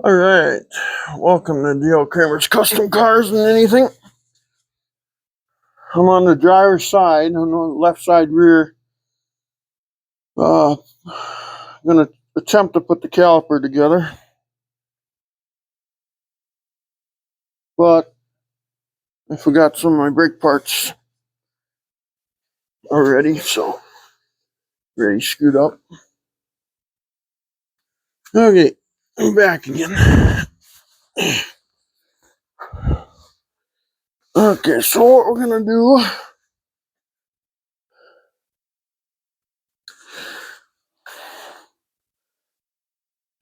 All right, welcome to Dale Kramer's Custom Cars and Anything. I'm on the driver's side, on the left side rear. I'm gonna attempt to put the caliper together, but I forgot some of my brake parts already, so ready screwed up. Okay, I'm back again. Okay, so what we're gonna do,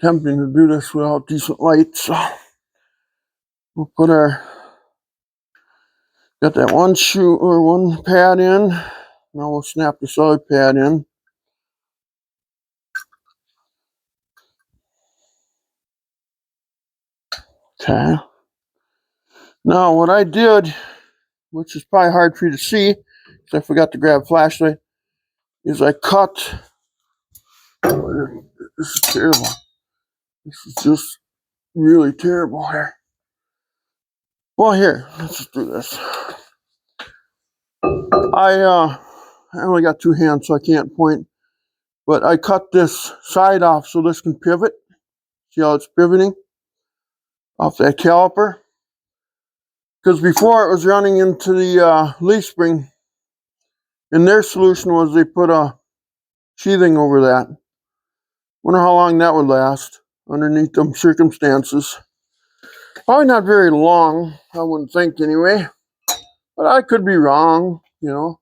attempting to do this without decent light, so we'll put got that one shoe or one pad in. Now we'll snap this other pad in. Okay. Now what I did, which is probably hard for you to see, because I forgot to grab a flashlight, is I cut. Oh, this is terrible. This is just really terrible here. Well, here, let's just do this. I only got two hands, so I can't point, but I cut this side off so this can pivot. See how it's pivoting off that caliper? Because before it was running into the leaf spring, and their solution was they put a sheathing over that. Wonder how long that would last underneath them circumstances. Probably not very long, I wouldn't think anyway. But I could be wrong, you know.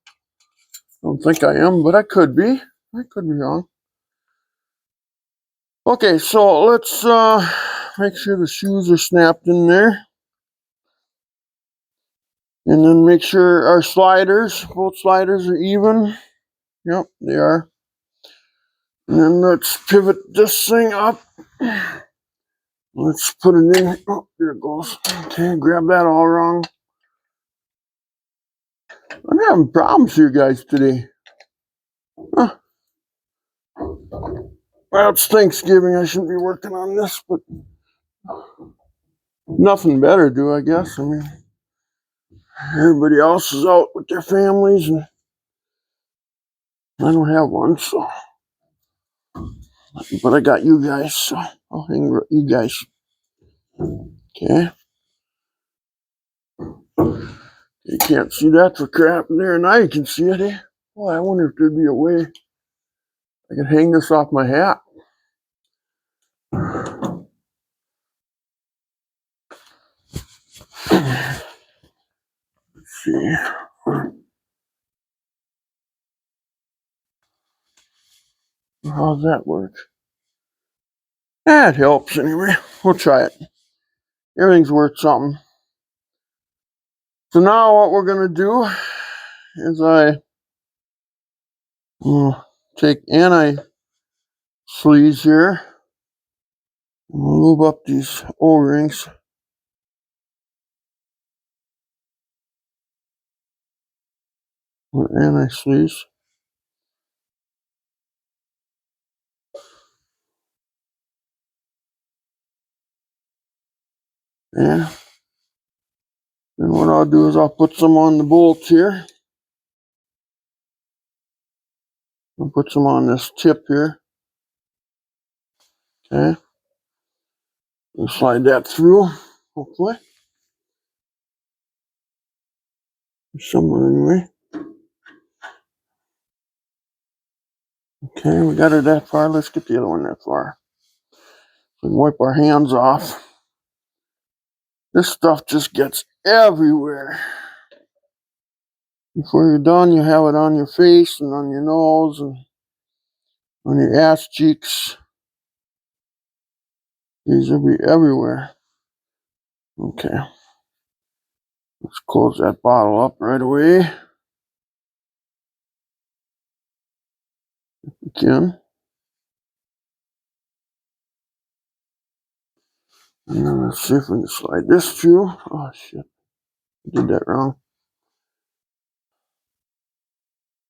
I don't think I am, but I could be. I could be wrong. Okay, so let's make sure the shoes are snapped in there. And then make sure our sliders, both sliders are even. Yep, they are. And then let's pivot this thing up. Let's put it in. Oh, there it goes. Okay, grab that all wrong. I'm having problems here, guys, today. Huh. Well, it's Thanksgiving. I shouldn't be working on this, but nothing better to do, I guess. I mean, everybody else is out with their families, and I don't have one, so. But I got you guys, so I'll hang with you guys. Okay. You can't see that for crap in there. Now you can see it, eh? Well, I wonder if there'd be a way I could hang this off my hat. Let's see. How's that work? That helps anyway. We'll try it. Everything's worth something. So now what we're going to do is I take anti-sleaze here. Lube up these O-rings. With anti-sleaze. Yeah. And what I'll do is I'll put some on the bolts here. I'll put some on this tip here. Okay. We'll slide that through, hopefully. Somewhere anyway. Okay, we got her that far. Let's get the other one that far. We can wipe our hands off. This stuff just gets everywhere. Before you're done, you have it on your face and on your nose and on your ass cheeks. These will be everywhere. Okay. Let's close that bottle up right away. Again. And then let's see if we can slide this through. Oh shit. I did that wrong.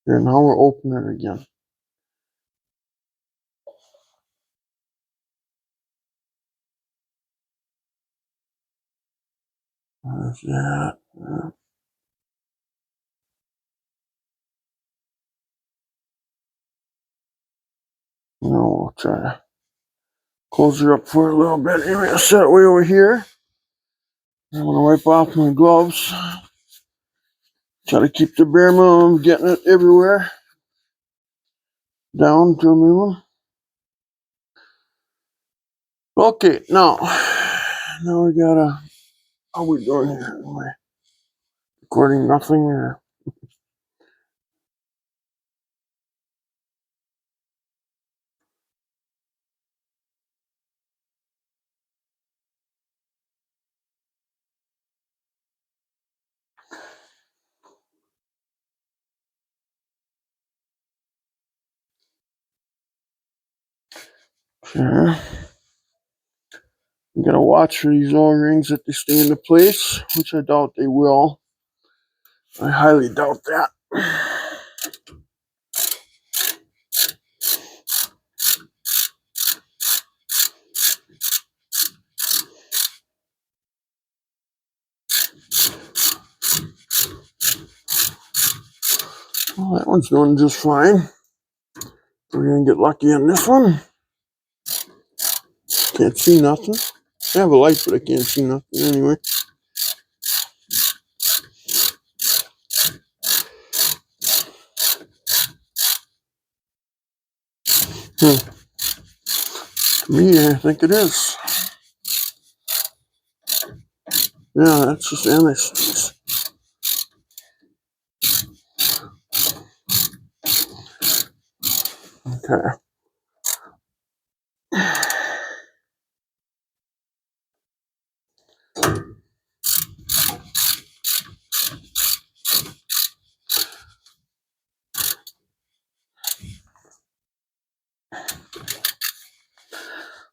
Here, now we're opening it again. There's that. No, we'll try to close her up for a little bit. Anyway, I'll set it way over here. I'm going to wipe off my gloves. Try to keep the bare minimum, getting it everywhere. Down to a minimum. Okay, now we gotta. How are we doing here? Am I recording nothing or? Okay. I'm gonna watch for these O-rings that they stay into place, which I doubt they will. I highly doubt that. Well, that one's doing just fine. We're gonna get lucky on this one. Can't see nothing. I have a light, but I can't see nothing anyway. To me, I think it is. Yeah, that's just amethyst. Okay.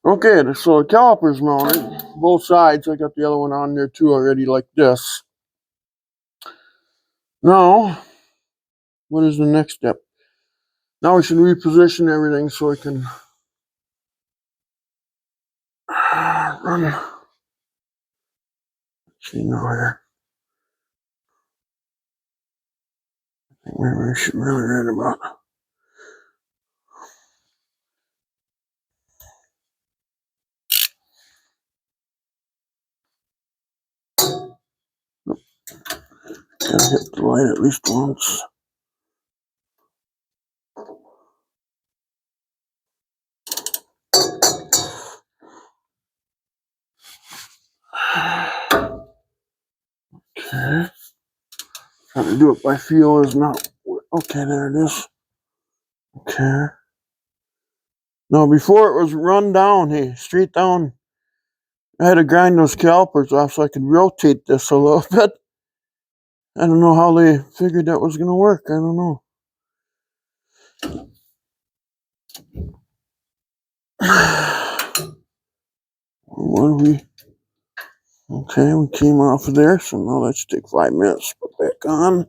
Okay, so the caliper's mounted, both sides. I got the other one on there too already, like this. Now, what is the next step? Now we should reposition everything so we can run. Let's see now here. I think maybe I should really read about. Gotta hit the light at least once. Okay. Trying to do it by feel is not. Okay, there it is. Okay. No, before it was run down, hey, straight down. I had to grind those calipers off so I could rotate this a little bit. I don't know how they figured that was going to work. I don't know. What do we? Okay, we came off of there, so now let's take 5 minutes. Put back on.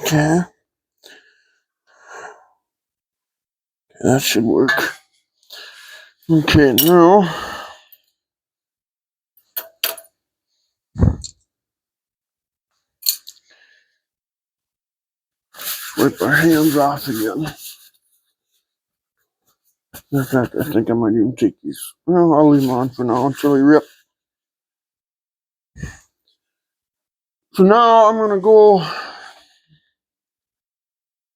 Okay. That should work. Okay, now wipe our hands off again. In fact, I think I might even take these. Well, I'll leave them on for now until they rip. So now I'm going to go.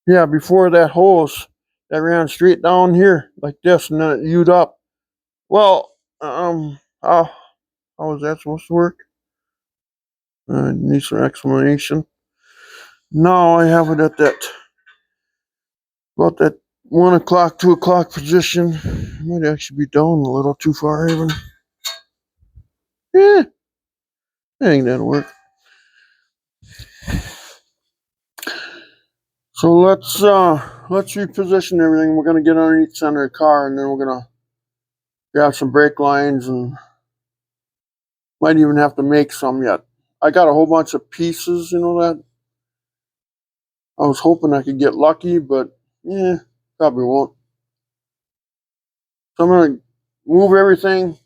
Yeah, before that hose that ran straight down here like this and then it U'd up. Well, how is that supposed to work? Needs some explanation. Now I have it at about that 1 o'clock, 2 o'clock position. Might actually be down a little too far even. Yeah, I think that'll work. So let's reposition everything. We're gonna get underneath center of the car and then we're gonna grab some brake lines and might even have to make some yet. I got a whole bunch of pieces, that I was hoping I could get lucky, but yeah, probably won't. So I'm gonna move everything,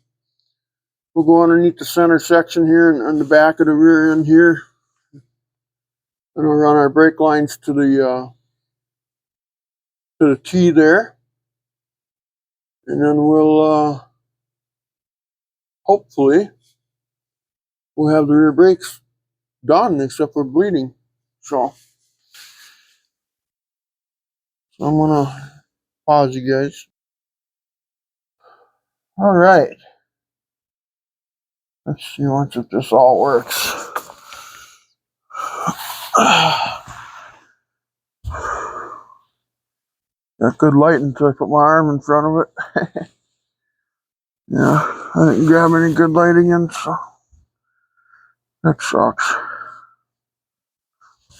We'll go underneath the center section here and on the back of the rear end here. And we'll run our brake lines to the T there. And then we'll hopefully we'll have the rear brakes done except for bleeding. So I'm gonna pause you guys. All right. Let's see once if this all works. Got good light until I put my arm in front of it. Yeah, I didn't grab any good light again, so that sucks.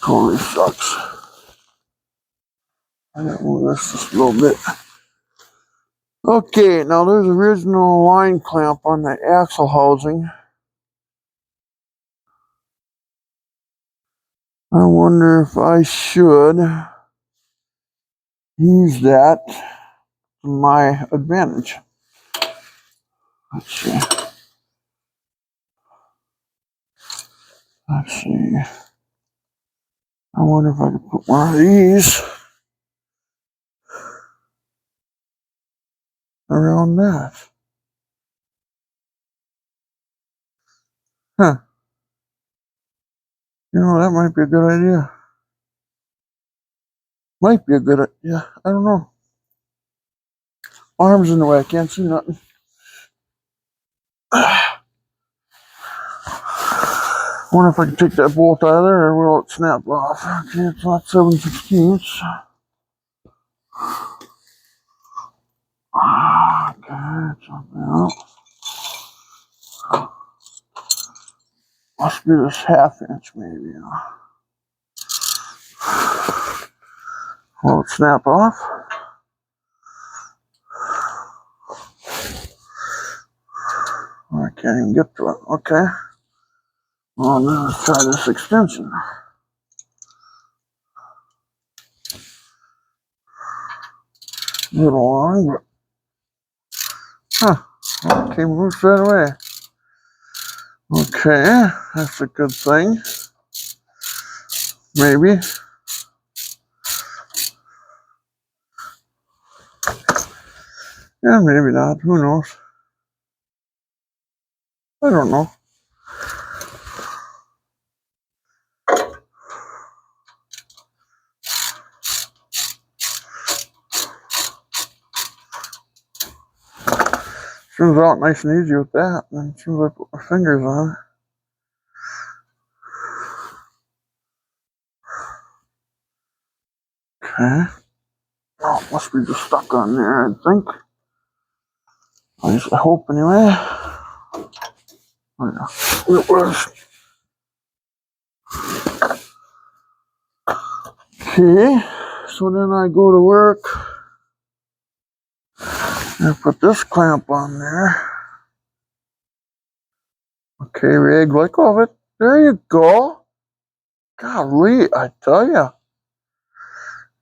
Totally sucks. I gotta move this just a little bit. Okay, now there's original line clamp on the axle housing. I wonder if I should use that to my advantage. Let's see. Let's see. I wonder if I could put one of these around that. Huh. You know, that might be a good idea. Might be a good idea. I don't know. Arms in the way. I can't see nothing. Wonder if I can take that bolt out of there or will it snap off? Okay, it's not 7/16. Okay, something else. Must be this 1/2 inch maybe. Will it snap off? I can't even get to it. Okay. Well, now let's try this extension. A little long, but okay, moves right away. Okay, that's a good thing. Maybe. Yeah, maybe not. Who knows? I don't know. Turns out nice and easy with that. And as soon as I put my fingers on it. Okay. Oh, it must be just stuck on there, I think. At least I hope anyway. Oh, yeah. It was. Okay. So then I go to work. And put this clamp on there. Okay, rig, let go of it. There you go. Golly, I tell ya.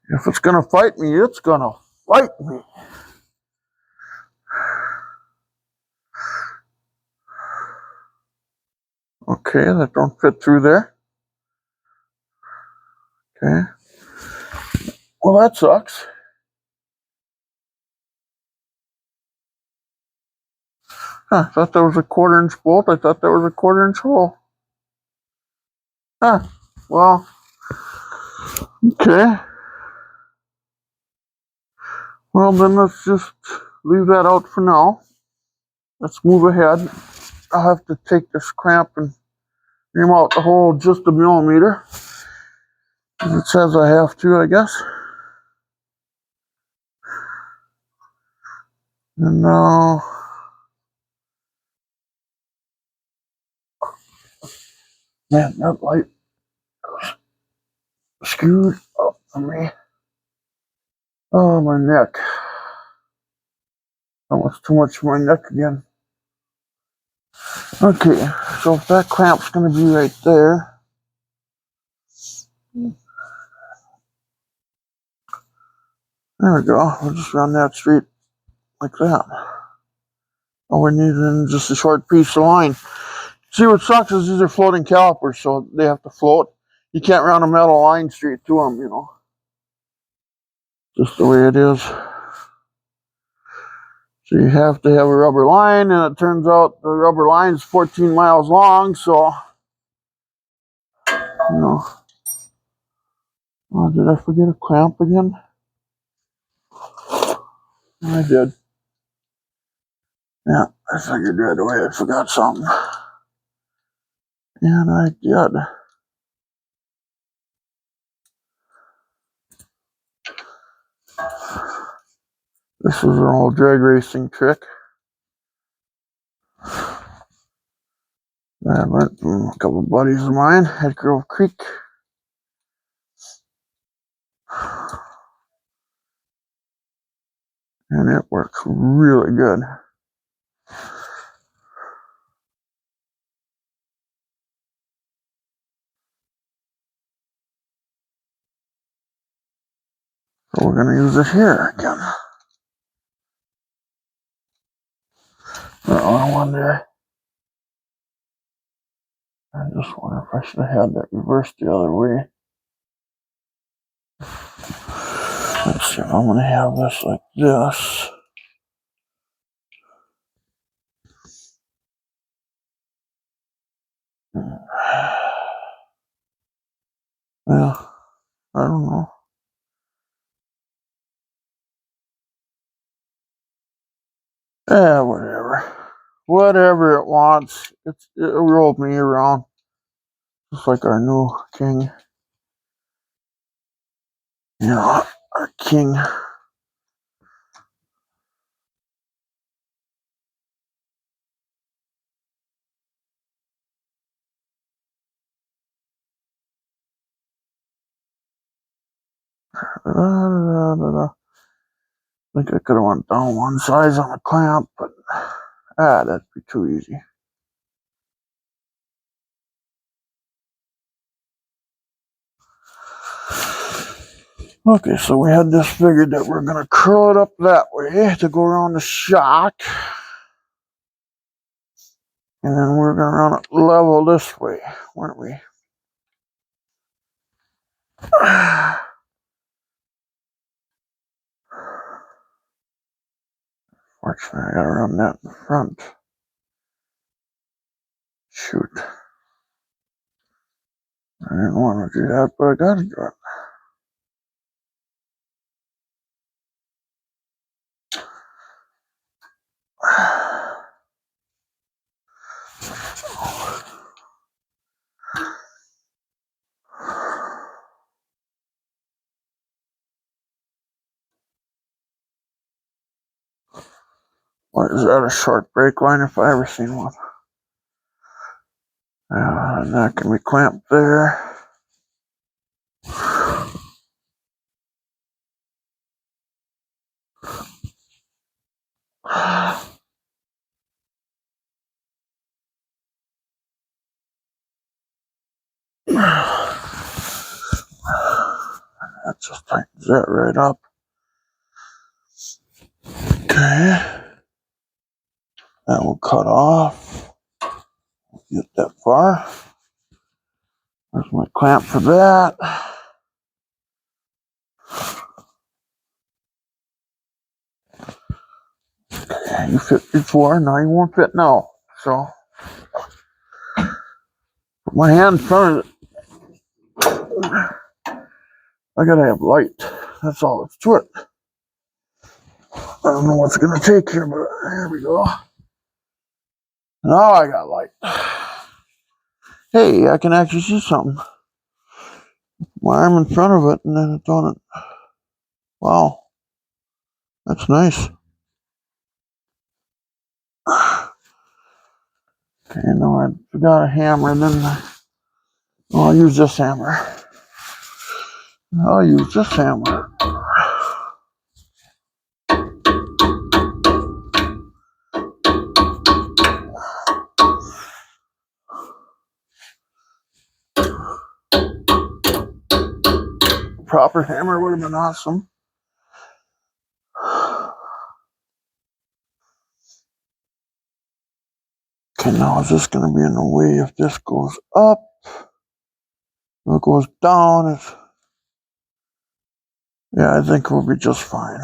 If it's gonna fight me, it's gonna fight me. Okay, that don't fit through there. Okay. Well, that sucks. Huh, I thought that was a 1/4 inch bolt. I thought that was a 1/4 inch hole. Huh. Well, okay. Well, then let's just leave that out for now. Let's move ahead. I'll have to take this clamp and ream out the hole just a millimeter. It says I have to, I guess. And now, man, that light screwed up on me. Oh, my neck. Almost too much for my neck again. Okay, so if that clamp's going to be right there. There we go. We'll just run that straight like that. All we need is just a short piece of line. See, what sucks is these are floating calipers, so they have to float. You can't run a metal line straight to them, you know. Just the way it is. So you have to have a rubber line, and it turns out the rubber line is 14 miles long, so, you know. Oh, did I forget a clamp again? I did. Yeah, I figured right away I forgot something. And I did. This is an old drag racing trick. I learned from a couple of buddies of mine at Grove Creek. And it works really good. So we're going to use it here again. I wonder. I just wonder if I should have had that reversed the other way. Let's see if I'm going to have this like this. Well, I don't know. Yeah, whatever. Whatever it wants. It rolled me around. Just like our new king. You know, our king. I think I could have went down one size on the clamp, but that'd be too easy. Okay, so we had this figured that we're going to curl it up that way to go around the shock. And then we're going to run it level this way, weren't we? Fortunately, I got to run that in front. Shoot. I didn't want to do that, but I got to do it. What is that, a short brake line if I ever seen one? And that can be clamped there. That just tightens that right up. Okay. That will cut off. Get that far. There's my clamp for that. Okay, you fit before, now you won't fit now. So, put my hand in front of it. I gotta have light. That's all that's to it. I don't know what's gonna take here, but there we go. Now I got light. Hey, I can actually see something. My arm in front of it, and then it's on it. Wow, that's nice. Okay, now I forgot a hammer, and then I'll use this hammer. I'll use this hammer. Proper hammer would have been awesome. Okay, now is this going to be in the way if this goes up? If it goes down, it's... Yeah, I think we'll be just fine.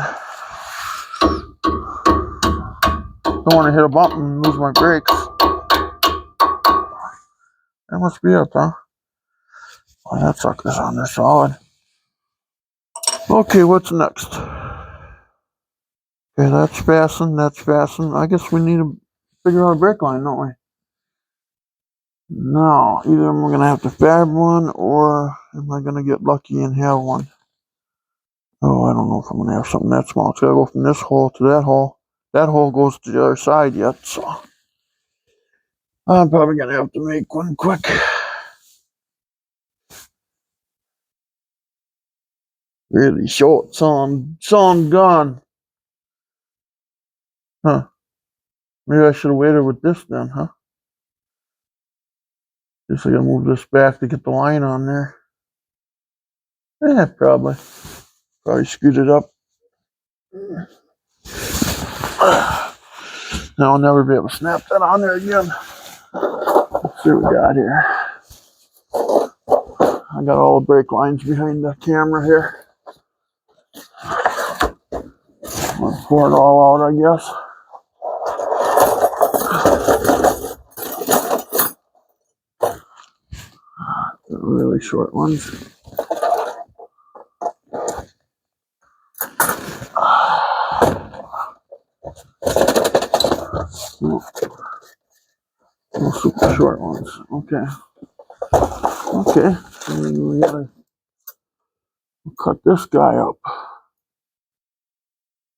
Don't want to hit a bump and lose my brakes. That must be it, huh? Oh, that sucker's on there solid. Okay, what's next? Okay, that's fastened, that's fastened. I guess we need to figure out a brake line, don't we? No, either I'm going to have to fab one, or am I going to get lucky and have one? Oh, I don't know if I'm going to have something that small. It's got to go from this hole to that hole. That hole goes to the other side yet, so I'm probably going to have to make one quick. Really short, so I'm gone. Huh. Maybe I should have waited with this then, huh? Guess I gotta move this back to get the line on there. Yeah, probably. Probably screwed it up. Now I'll never be able to snap that on there again. Let's see what we got here. I got all the brake lines behind the camera here. I'll pour it all out, I guess. The really short ones. No super short ones. Okay. Okay. And we gotta cut this guy up.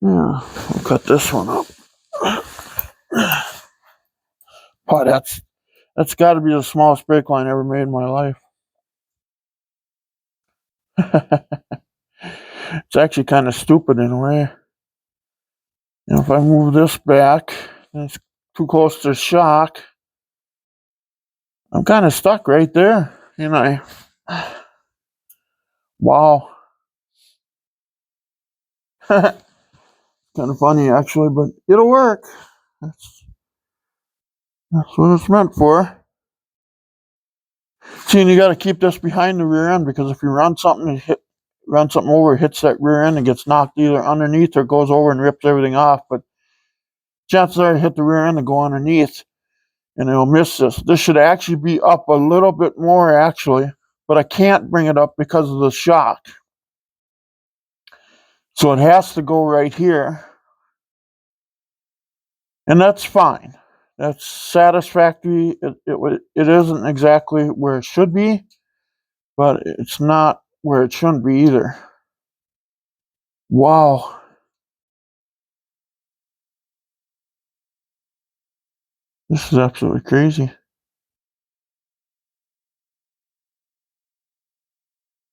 Yeah, we'll cut this one up. Boy, that's got to be the smallest brake line I ever made in my life. It's actually kind of stupid in a way. You know, if I move this back, and it's too close to the shock, I'm kind of stuck right there. You know, wow. Kind of funny actually, but it'll work. That's what it's meant for. See, and you got to keep this behind the rear end, because if you run something over, it hits that rear end and gets knocked either underneath or goes over and rips everything off. But chances are to hit the rear end and go underneath, and it'll miss this. This should actually be up a little bit more actually, but I can't bring it up because of the shock. So it has to go right here. And that's fine. That's satisfactory. It isn't exactly where it should be, but it's not where it shouldn't be either. Wow. This is absolutely crazy.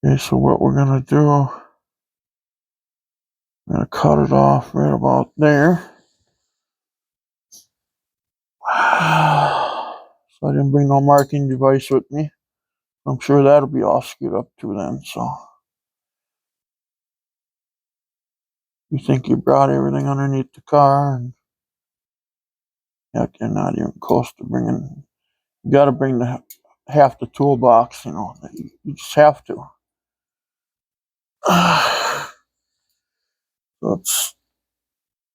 Okay, so what we're going to do, I'm going to cut it off right about there. So I didn't bring no marking device with me. I'm sure that'll be all screwed up too then, so. You think you brought everything underneath the car, and heck, you're not even close to bringing. You got to bring half the toolbox, you know. You just have to. So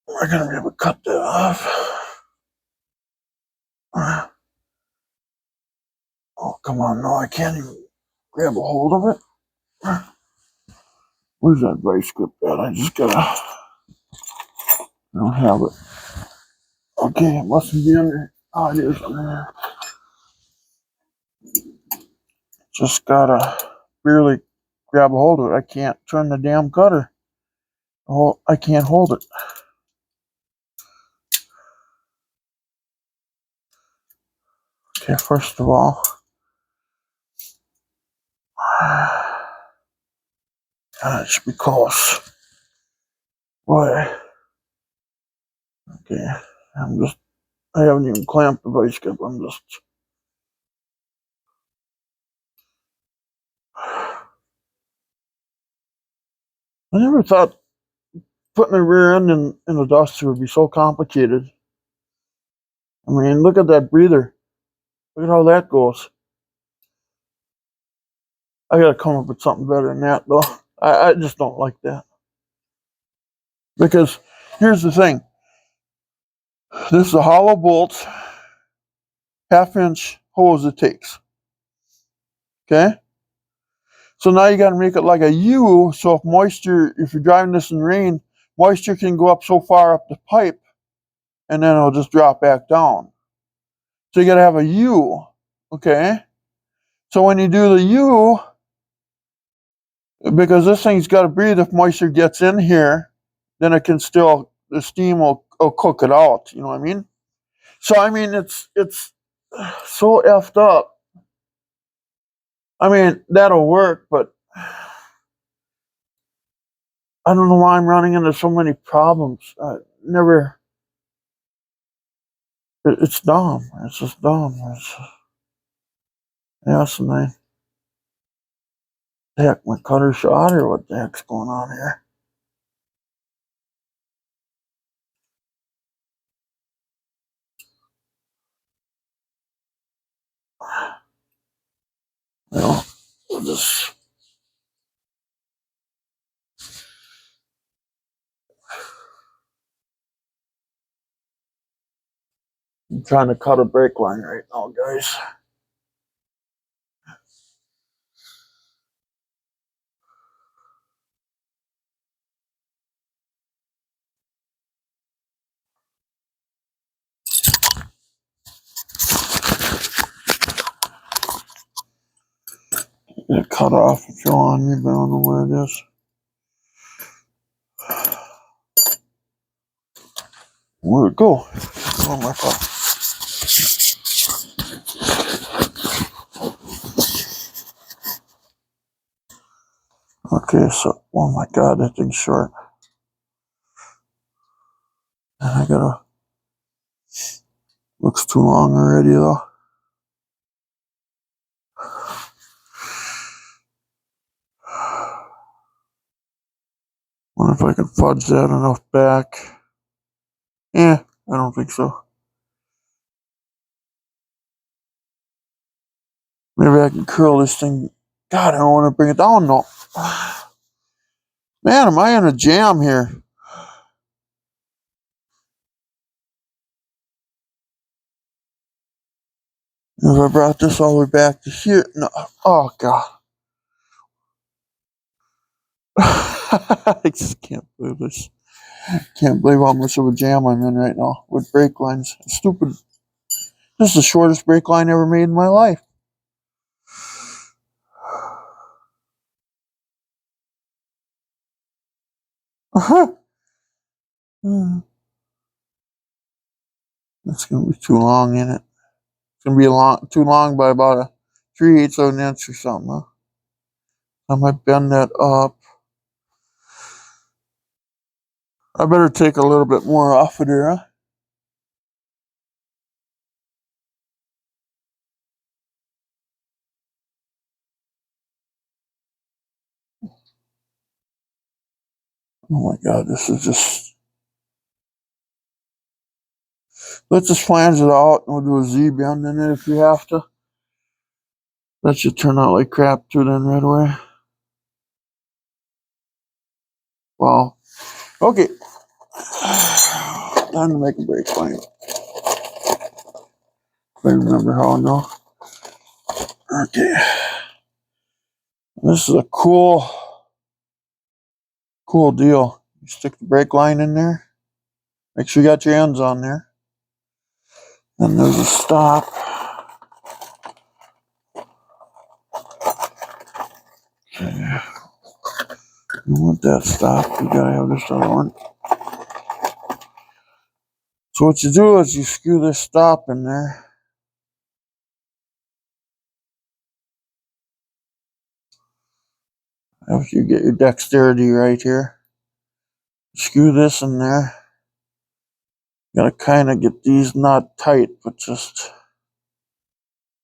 we're going to be able to cut that off. Oh, come on, no, I can't even grab a hold of it. Where's that vice grip at? I don't have it. Okay, it mustn't be under. Oh, it is under there. Just gotta barely grab a hold of it. I can't turn the damn cutter. Oh, I can't hold it. Okay, first of all, it should be close. Boy. Okay, I haven't even clamped the vice grip. I never thought putting a rear end in the Duster would be so complicated. I mean, look at that breather. Look at how that goes. I gotta come up with something better than that, though. I just don't like that. Because here's the thing. This is a hollow bolt, half-inch hose it takes. Okay? So now you gotta make it like a U, so if moisture, if you're driving this in rain, moisture can go up so far up the pipe, and then it'll just drop back down. So you gotta have a U, okay? So when you do the U, because this thing's gotta breathe, if moisture gets in here, then it can still, the steam will cook it out, you know what I mean? So I mean, it's so effed up. I mean, that'll work, but I don't know why I'm running into so many problems. Never. It's dumb. It's just dumb. Yes, and the heck, my cutter shot, or what the heck's going on here? You know, we'll just. I'm trying to cut a brake line right now, guys. It cut off and show on me, but I don't know where it is. Where'd it go? Oh my god. Okay, so, oh my god, that thing's short. I gotta, looks too long already though. Wonder if I can fudge that enough back. I don't think so. Maybe I can curl this thing. God, I don't want to bring it down though. Man, am I in a jam here? If I brought this all the way back to here, no. Oh god. I just can't believe this. Can't believe how much of a jam I'm in right now with brake lines. Stupid. This is the shortest brake line ever made in my life. It's gonna be too long in it. It's gonna be too long by about a 3/8 of an inch or something. Huh? I might bend that up. I better take a little bit more off of there. Huh? Oh my god, this is just. Let's just flange it out and we'll do a Z bend in it if you have to. That should turn out like crap too then right away. Wow. Okay. Time to make a brake line. If I remember how now. Okay. This is a cool deal. You stick the brake line in there. Make sure you got your ends on there. Then there's a stop. Okay. You want that stop, you gotta have this other one. So what you do is you screw this stop in there. After you get your dexterity right here. Screw this in there. You gotta kind of get these not tight, but just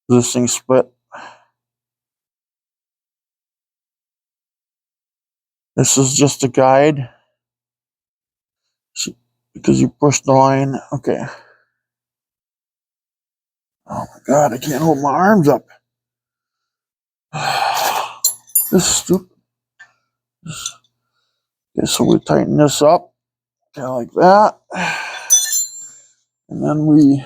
this thing split. This is just a guide. Because you push the line. Okay. Oh my God, I can't hold my arms up. This is stupid. Okay, so we tighten this up, kind of like that. And then we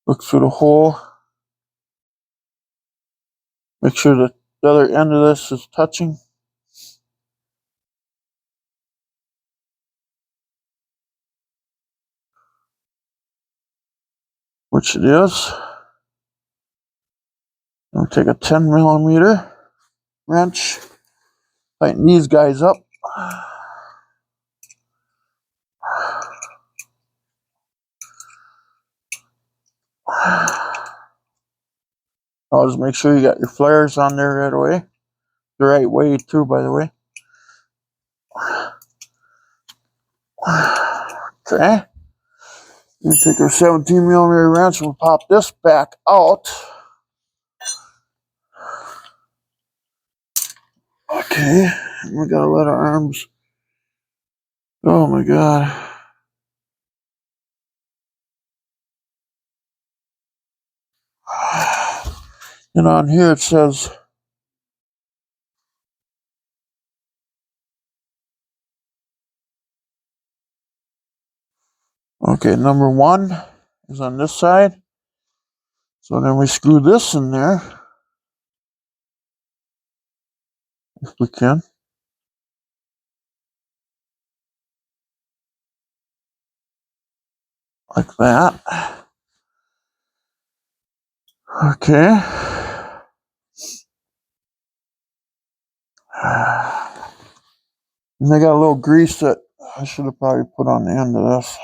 look through the hole. Make sure that the other end of this is touching. Which it is. I'll take a 10 millimeter wrench, tighten these guys up. I'll just make sure you got your flares on there right away. The right way too, by the way. Okay. We take our 17 millimeter wrench and we'll pop this back out. Okay. We gotta let our arms. Oh my God. And on here it says, okay, number 1 is on this side. So then we screw this in there, if we can. Like that. Okay. And they got a little grease that I should have probably put on the end of this.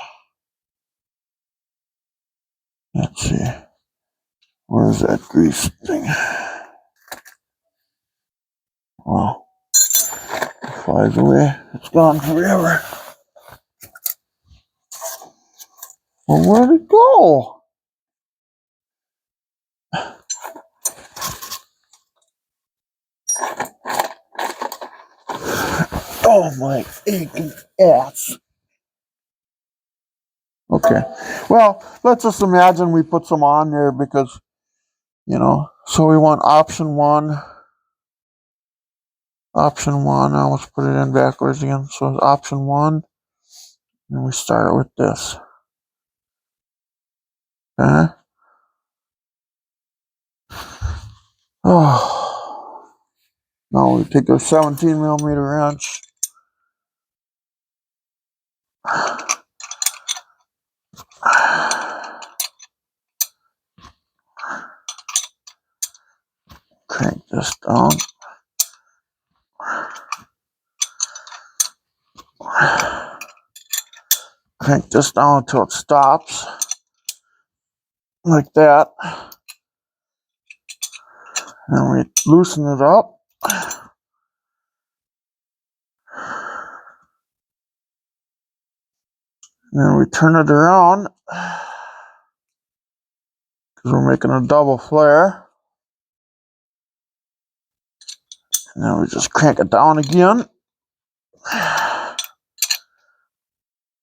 Let's see. Where's that grease thing? Well, it flies away. It's gone forever. Well, where'd it go? Oh, my aching ass. Okay. Well, let's just imagine we put some on there because, you know, so we want option 1. Option 1. Now let's put it in backwards again. So it's option 1. And we start with this. Okay. Oh. Now we take our 17 millimeter wrench. Crank this down. Crank this down until it stops. Like that. And we loosen it up. And then we turn it around. Because we're making a double flare. And then we just crank it down again.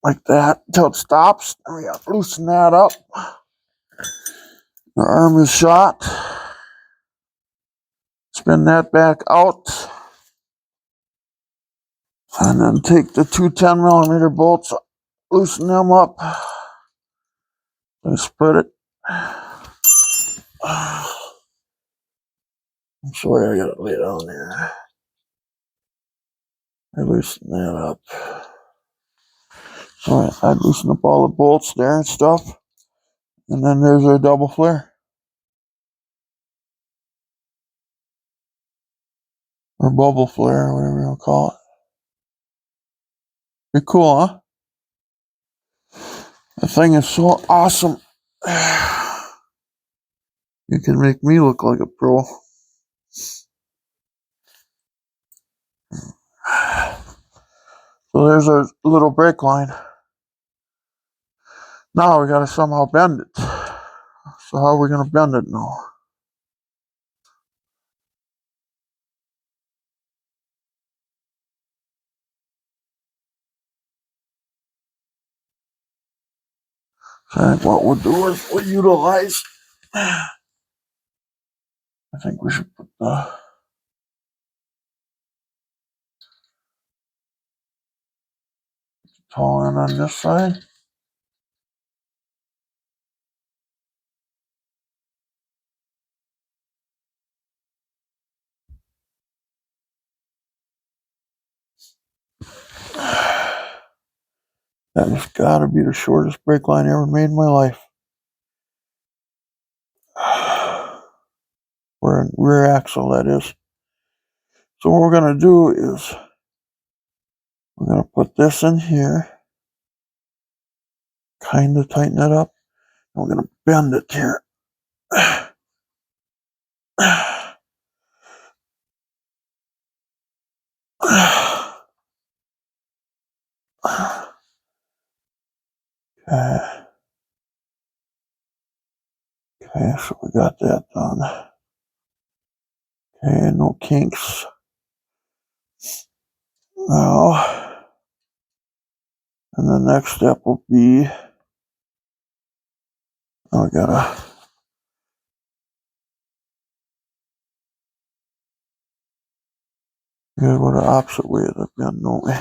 Like that until it stops. And we gotta loosen that up. The arm is shot. Spin that back out. And then take the two 10 millimeter bolts, loosen them up. And split it. I'm sorry, I gotta lay it on there. I loosen that up. So I loosen up all the bolts there and stuff. And then there's our double flare. Or bubble flare, or whatever you want to call it. Pretty cool, huh? The thing is so awesome. You can make me look like a pro. So there's our little brake line. Now we gotta somehow bend it. So how are we gonna bend it now? So what we'll do is we'll utilize, I think we should put the tall end on this side. That has got to be the shortest brake line ever made in my life. Rear axle, that is. So what we're going to do is we're going to put this in here, kind of tighten it up, and we're going to bend it here. Okay, so we got that done. Okay, no kinks. Now, and the next step will be, we gotta go the opposite way of the bend, don't we?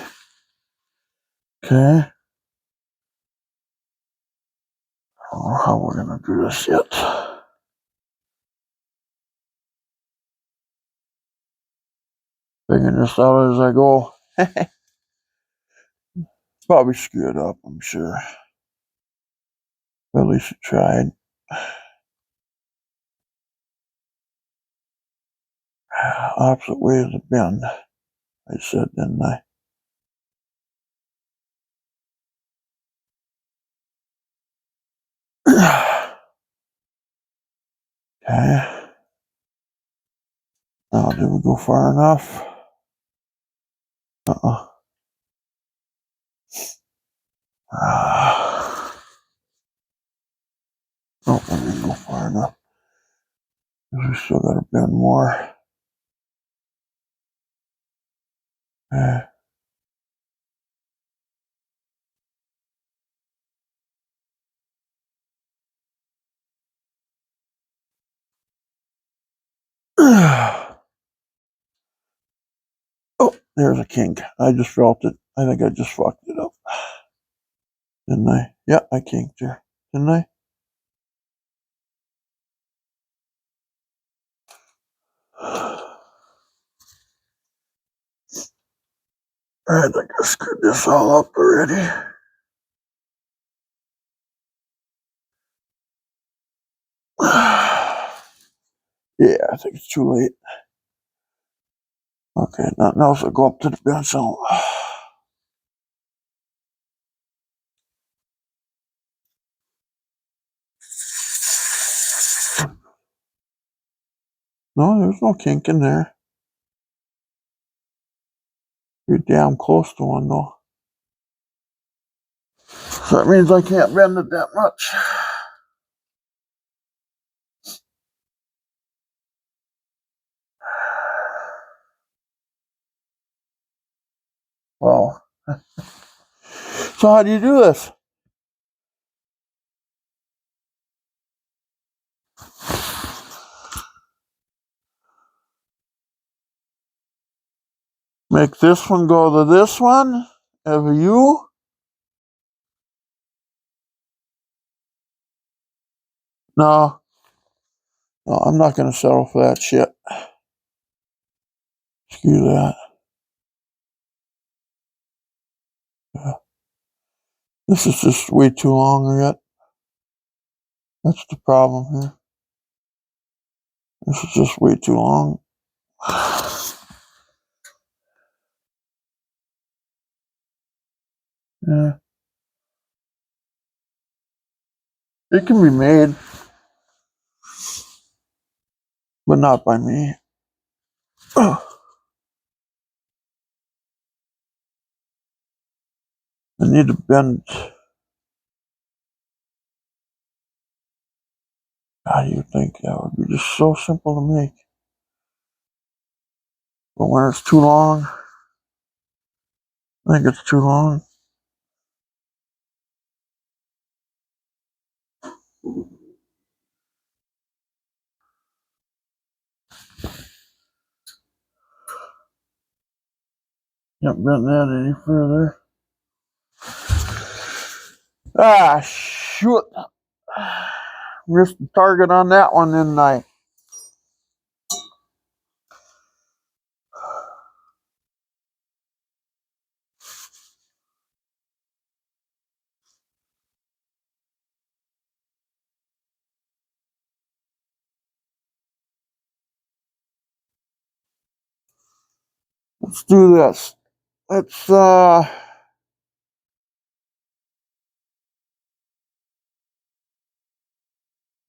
Okay. I don't know how we're gonna do this yet. Figuring this out as I go. Probably screwed up, I'm sure. But at least I tried. Opposite way of the bend, I said, didn't I? Okay. Now, did we go far enough? Uh-uh. Oh, I didn't go far enough. We still gotta bend more. Okay. Oh, there's a kink. I just felt it. I think I just fucked it up. Didn't I? Yeah, I kinked there. Didn't I? I think I screwed this all up already. Yeah, I think it's too late. Okay, nothing else will go up to the bench. So. No, there's no kink in there. You're damn close to one, though. So that means I can't bend it that much. Well, so how do you do this? Make this one go to this one? Have a U? No. No, I'm not going to settle for that shit. Screw that. Yeah. This is just way too long yet. That's the problem here. This is just way too long. Yeah. It can be made, but not by me. I need to bend. How do you think that would be just so simple to make? But when it's too long, I think it's too long. Can't bend that any further. Ah, shoot. Missed the target on that one, didn't I? Let's do this. Let's,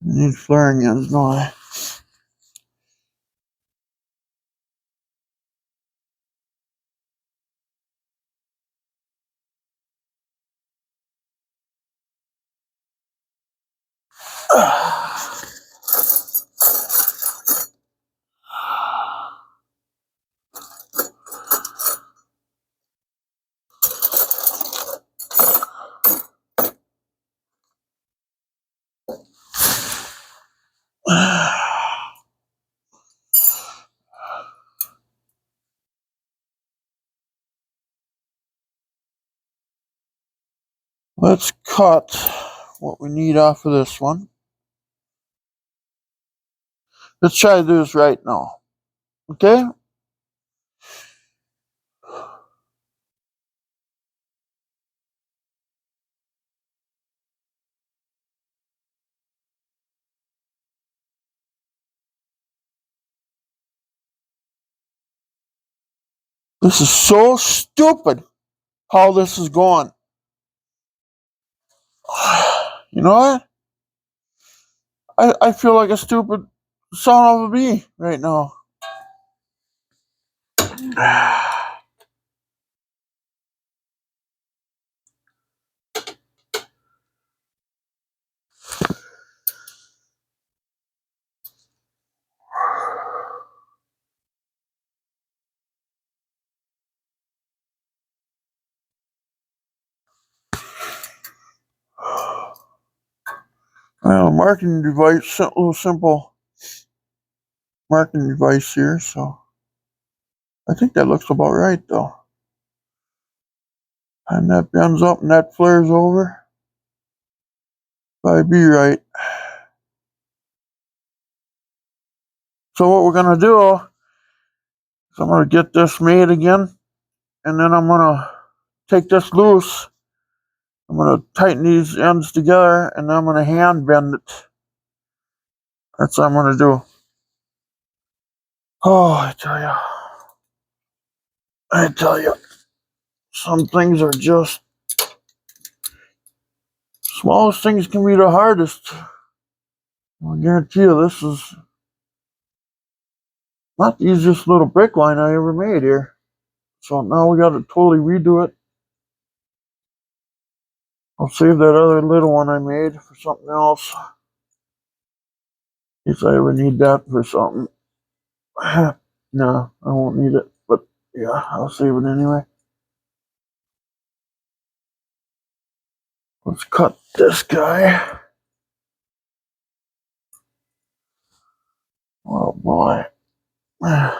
need flaring ends, don't I? Let's cut what we need off of this one. Let's try to do this right now. Okay? This is so stupid how this is going. You know what? I feel like a stupid son of a bee right now. Well, marking device, a little simple marking device here, so I think that looks about right though. And that bends up and that flares over. I'd be right. So what we're gonna do is I'm gonna get this made again, and then I'm gonna take this loose. I'm gonna tighten these ends together, and then I'm gonna hand bend it. That's what I'm gonna do. Oh, I tell you, some things are just smallest things can be the hardest. I guarantee you, this is not the easiest little brake line I ever made here. So now we gotta totally redo it. I'll save that other little one I made for something else. In case I ever need that for something. No, I won't need it. But yeah, I'll save it anyway. Let's cut this guy. Oh boy. The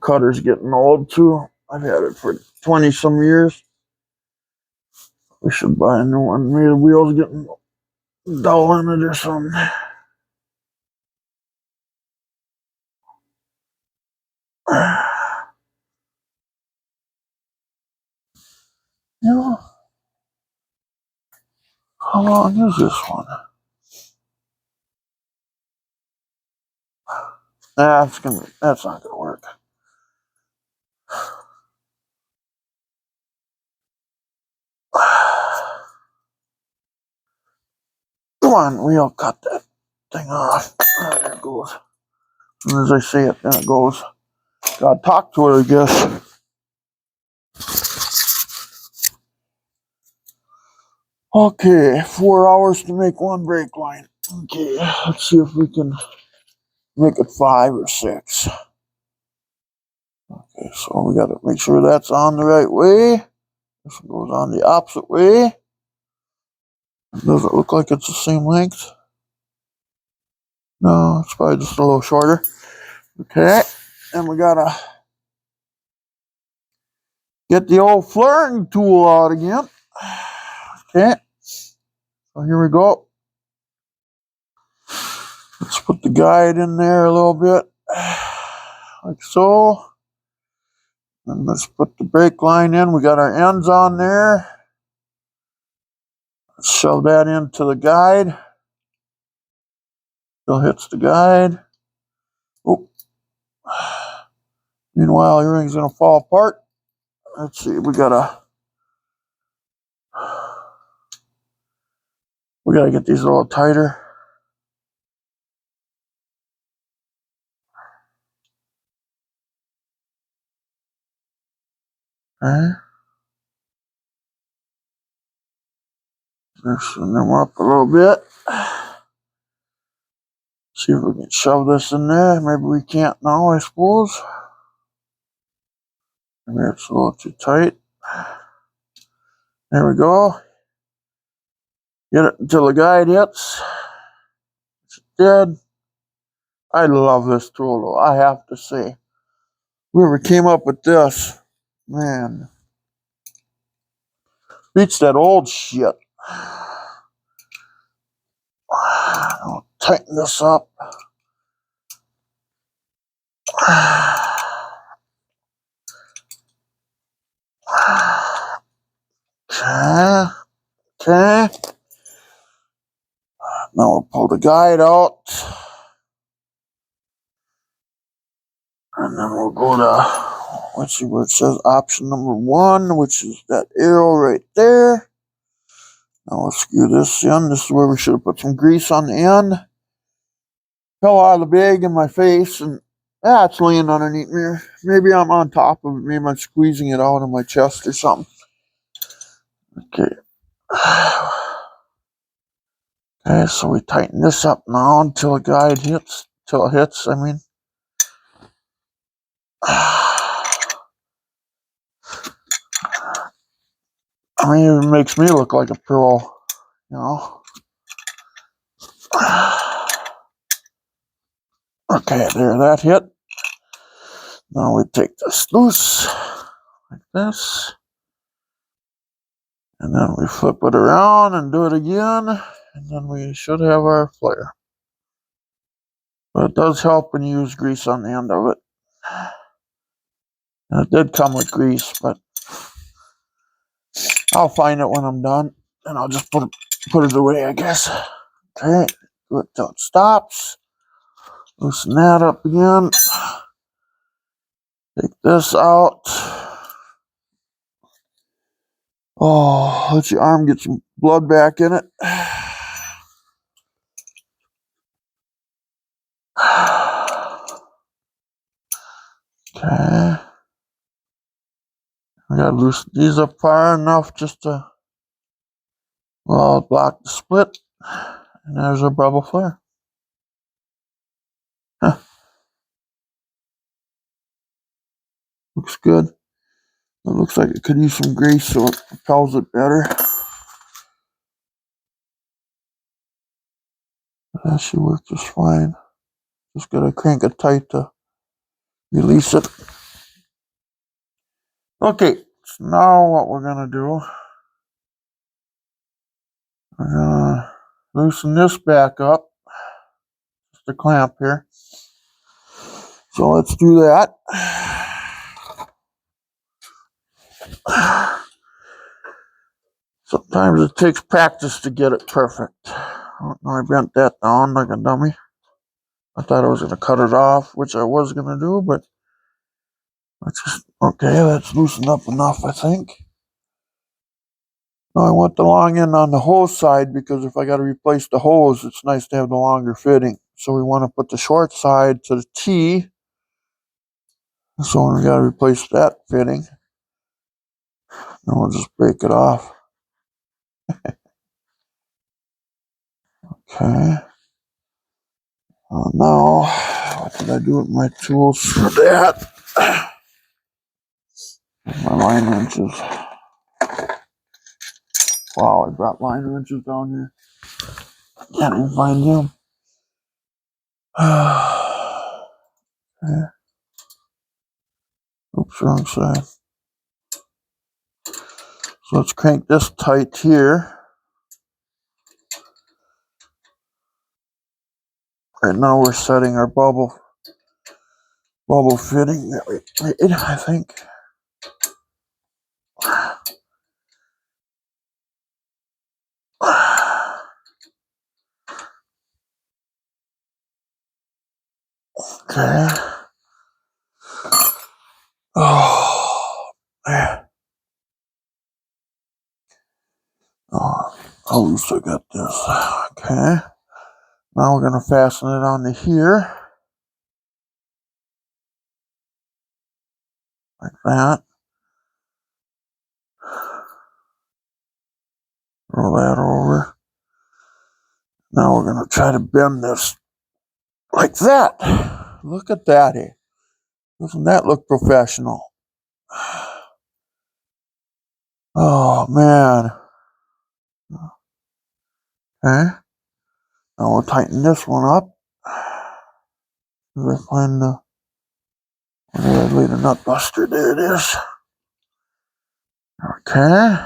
cutter's getting old too. I've had it for 20 some years. We should buy a new one. Maybe the wheel's getting dull in it or something. You know, how long is this one? That's not gonna work. Come on, wheel, cut that thing off. Oh, there it goes. As soon as I say it, then it goes. Gotta talk to it, I guess. Okay, 4 hours to make one brake line. Okay, let's see if we can make it 5 or 6. Okay, so we gotta make sure that's on the right way. This one goes on the opposite way. Does it look like it's the same length? No, it's probably just a little shorter. Okay, and we gotta Get the old flaring tool out again. Okay, so here we go. Let's put the guide in there a little bit, like so. And let's put the brake line in. We got our ends on there. Let's shove that into the guide. Still hits the guide. Oh. Meanwhile, everything's gonna fall apart. Let's see, we gotta get these a little tighter. Okay. Loosen them up a little bit. See if we can shove this in there. Maybe we can't now, I suppose. Maybe it's a little too tight. There we go. Get it until the guide hits. It's dead. I love this tool, though, I have to say. Whoever came up with this, man, beats that old shit. I'll tighten this up. Okay. Okay. Now we'll pull the guide out. And then we'll go to, let's see where it says option number 1, which is that arrow right there. Now we'll screw this in. This is where we should have put some grease on the end. Fell out of the bag in my face, and it's laying underneath me. Maybe I'm on top of it. Maybe I'm squeezing it out of my chest or something. Okay. Okay, so we tighten this up now until the guide hits. Till it hits, I mean. I mean, it makes me look like a pro, you know. Okay, there, that hit. Now we take this loose, like this. And then we flip it around and do it again. And then we should have our flare. But it does help when you use grease on the end of it. And it did come with grease, but I'll find it when I'm done. And I'll just put it away, I guess. Okay, do it till it stops. Loosen that up again. Take this out. Oh, let your arm get some blood back in it. Okay. I gotta loosen these up far enough just to, well, block the split. And there's our bubble flare. Huh. Looks good. It looks like it could use some grease so it propels it better. That should work just fine. Just gotta crank it tight to release it. Okay, so now what we're gonna do, we're gonna loosen this back up. Just the clamp here. So let's do that. Sometimes it takes practice to get it perfect. Oh, I bent that down like a dummy. I thought I was going to cut it off, which I was going to do, but okay, that's loosened up enough, I think. Now I want the long end on the hose side because if I got to replace the hose, it's nice to have the longer fitting. So we want to put the short side to the T. So we got to replace that fitting. And we'll just break it off. Okay. Now, what did I do with my tools for that? My line wrenches. Wow, I brought line wrenches down here. Can't even find them. Okay. Oops, wrong side. So let's crank this tight here. Right now we're setting our bubble fitting that we made, I think. Okay. Oh, man. Oh, at least I got this. Okay. Now we're going to fasten it onto here. Like that. Roll that over. Now we're going to try to bend this like that. Look at that here. Doesn't that look professional? Oh, man. Okay. Now we'll tighten this one up. I find the where did I leave the nut buster? There it is. Okay.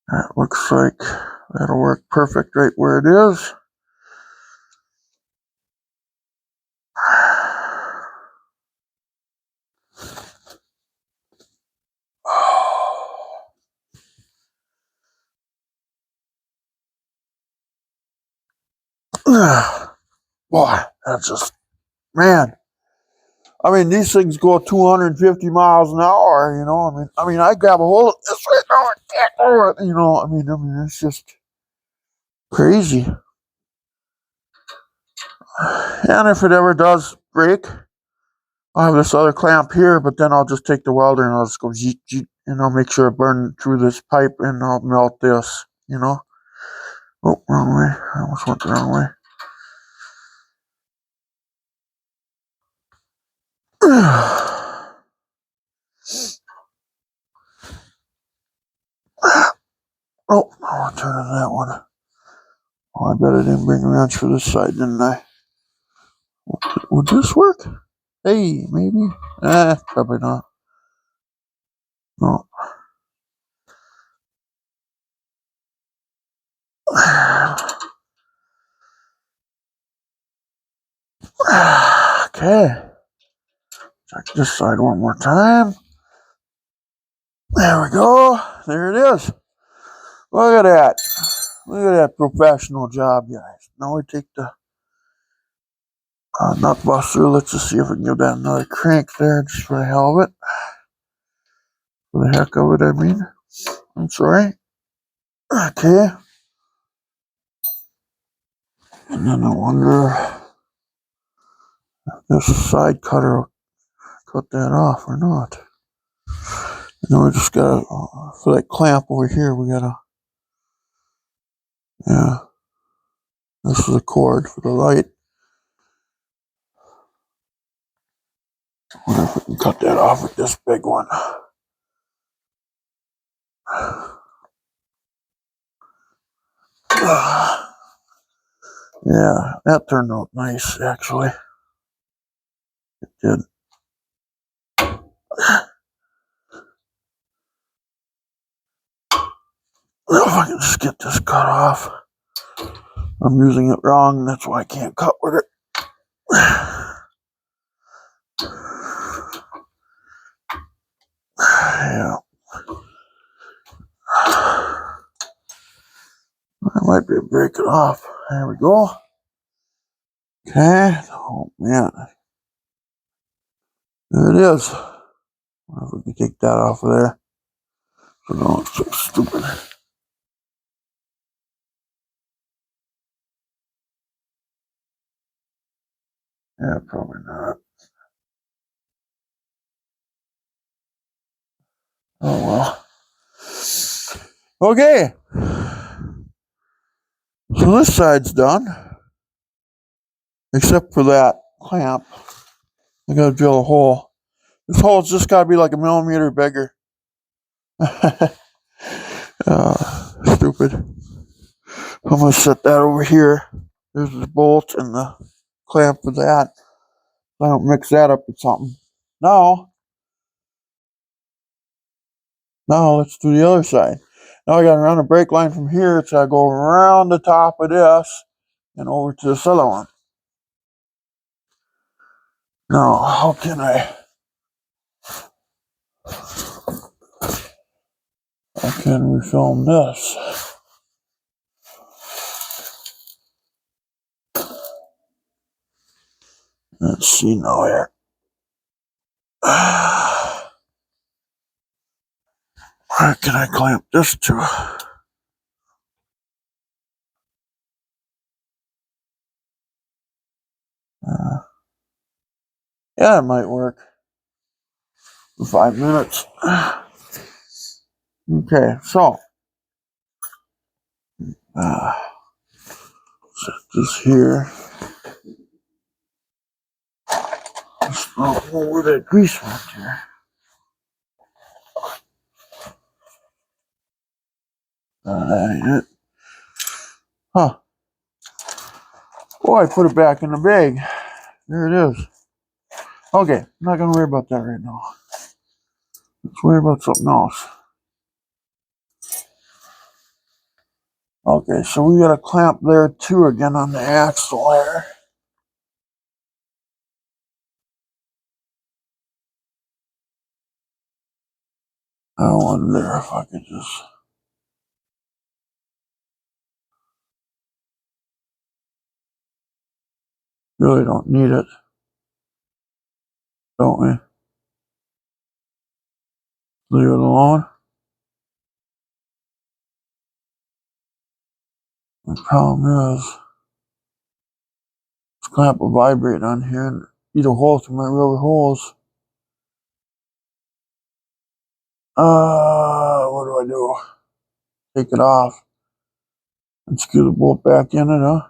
That looks like that'll work perfect right where it is. Boy, that's just, man. I mean, these things go 250 miles an hour, you know. I mean, I grab a hold of this right now, I can't do it, you know. I mean, it's just crazy. And if it ever does break, I'll have this other clamp here, but then I'll just take the welder and I'll just go yeet, yeet, and I'll make sure it burns through this pipe and I'll melt this, you know. Oh, wrong way. I almost went the wrong way. Oh, I'll turn on that one. Oh, I bet I didn't bring a wrench for this side, didn't I? Would this work? Hey, maybe? Probably not. No. Okay. Check this side one more time. There we go. There it is. Look at that. Look at that professional job, guys. Now we take the nut buster. Let's just see if we can give that another crank there just for the hell of it. For the heck of it, I mean. I'm sorry. Okay. And then I wonder if this side cutter will cut that off or not. And then we just gotta, for that clamp over here, we gotta, yeah. This is a cord for the light. I wonder if we can cut that off with this big one. Yeah, that turned out nice, actually. It did. If I can just get this cut off. I'm using it wrong, that's why I can't cut with it. Yeah. I might be able to break it off. There we go. Okay. Oh, man. There it is. I wonder if we can take that off of there. So no, it's so stupid. Yeah, probably not. Oh, well. Okay. So this side's done. Except for that clamp. I gotta drill a hole. This hole's just gotta be like a millimeter bigger. Stupid. I'm gonna set that over here. There's the bolt and the clamp for that. I don't mix that up with something. Now, Now let's do the other side. Now I gotta run a brake line from here, so I go around the top of this and over to this other one. Now, how can we film this? Let's see now here. Where can I clamp this to? Yeah, it might work. For 5 minutes. Okay, so set this here. Oh, where that grease went here. That ain't it. Huh. Oh, I put it back in the bag. There it is. Okay, I'm not gonna worry about that right now. Let's worry about something else. Okay, so we got a clamp there too again on the axle there. I wonder if I could just... Really don't need it, don't we? Leave it alone. The problem is, this clamp will vibrate on here and eat a hole through my rubber hose. What do I do? Take it off and screw the bolt back in it, huh?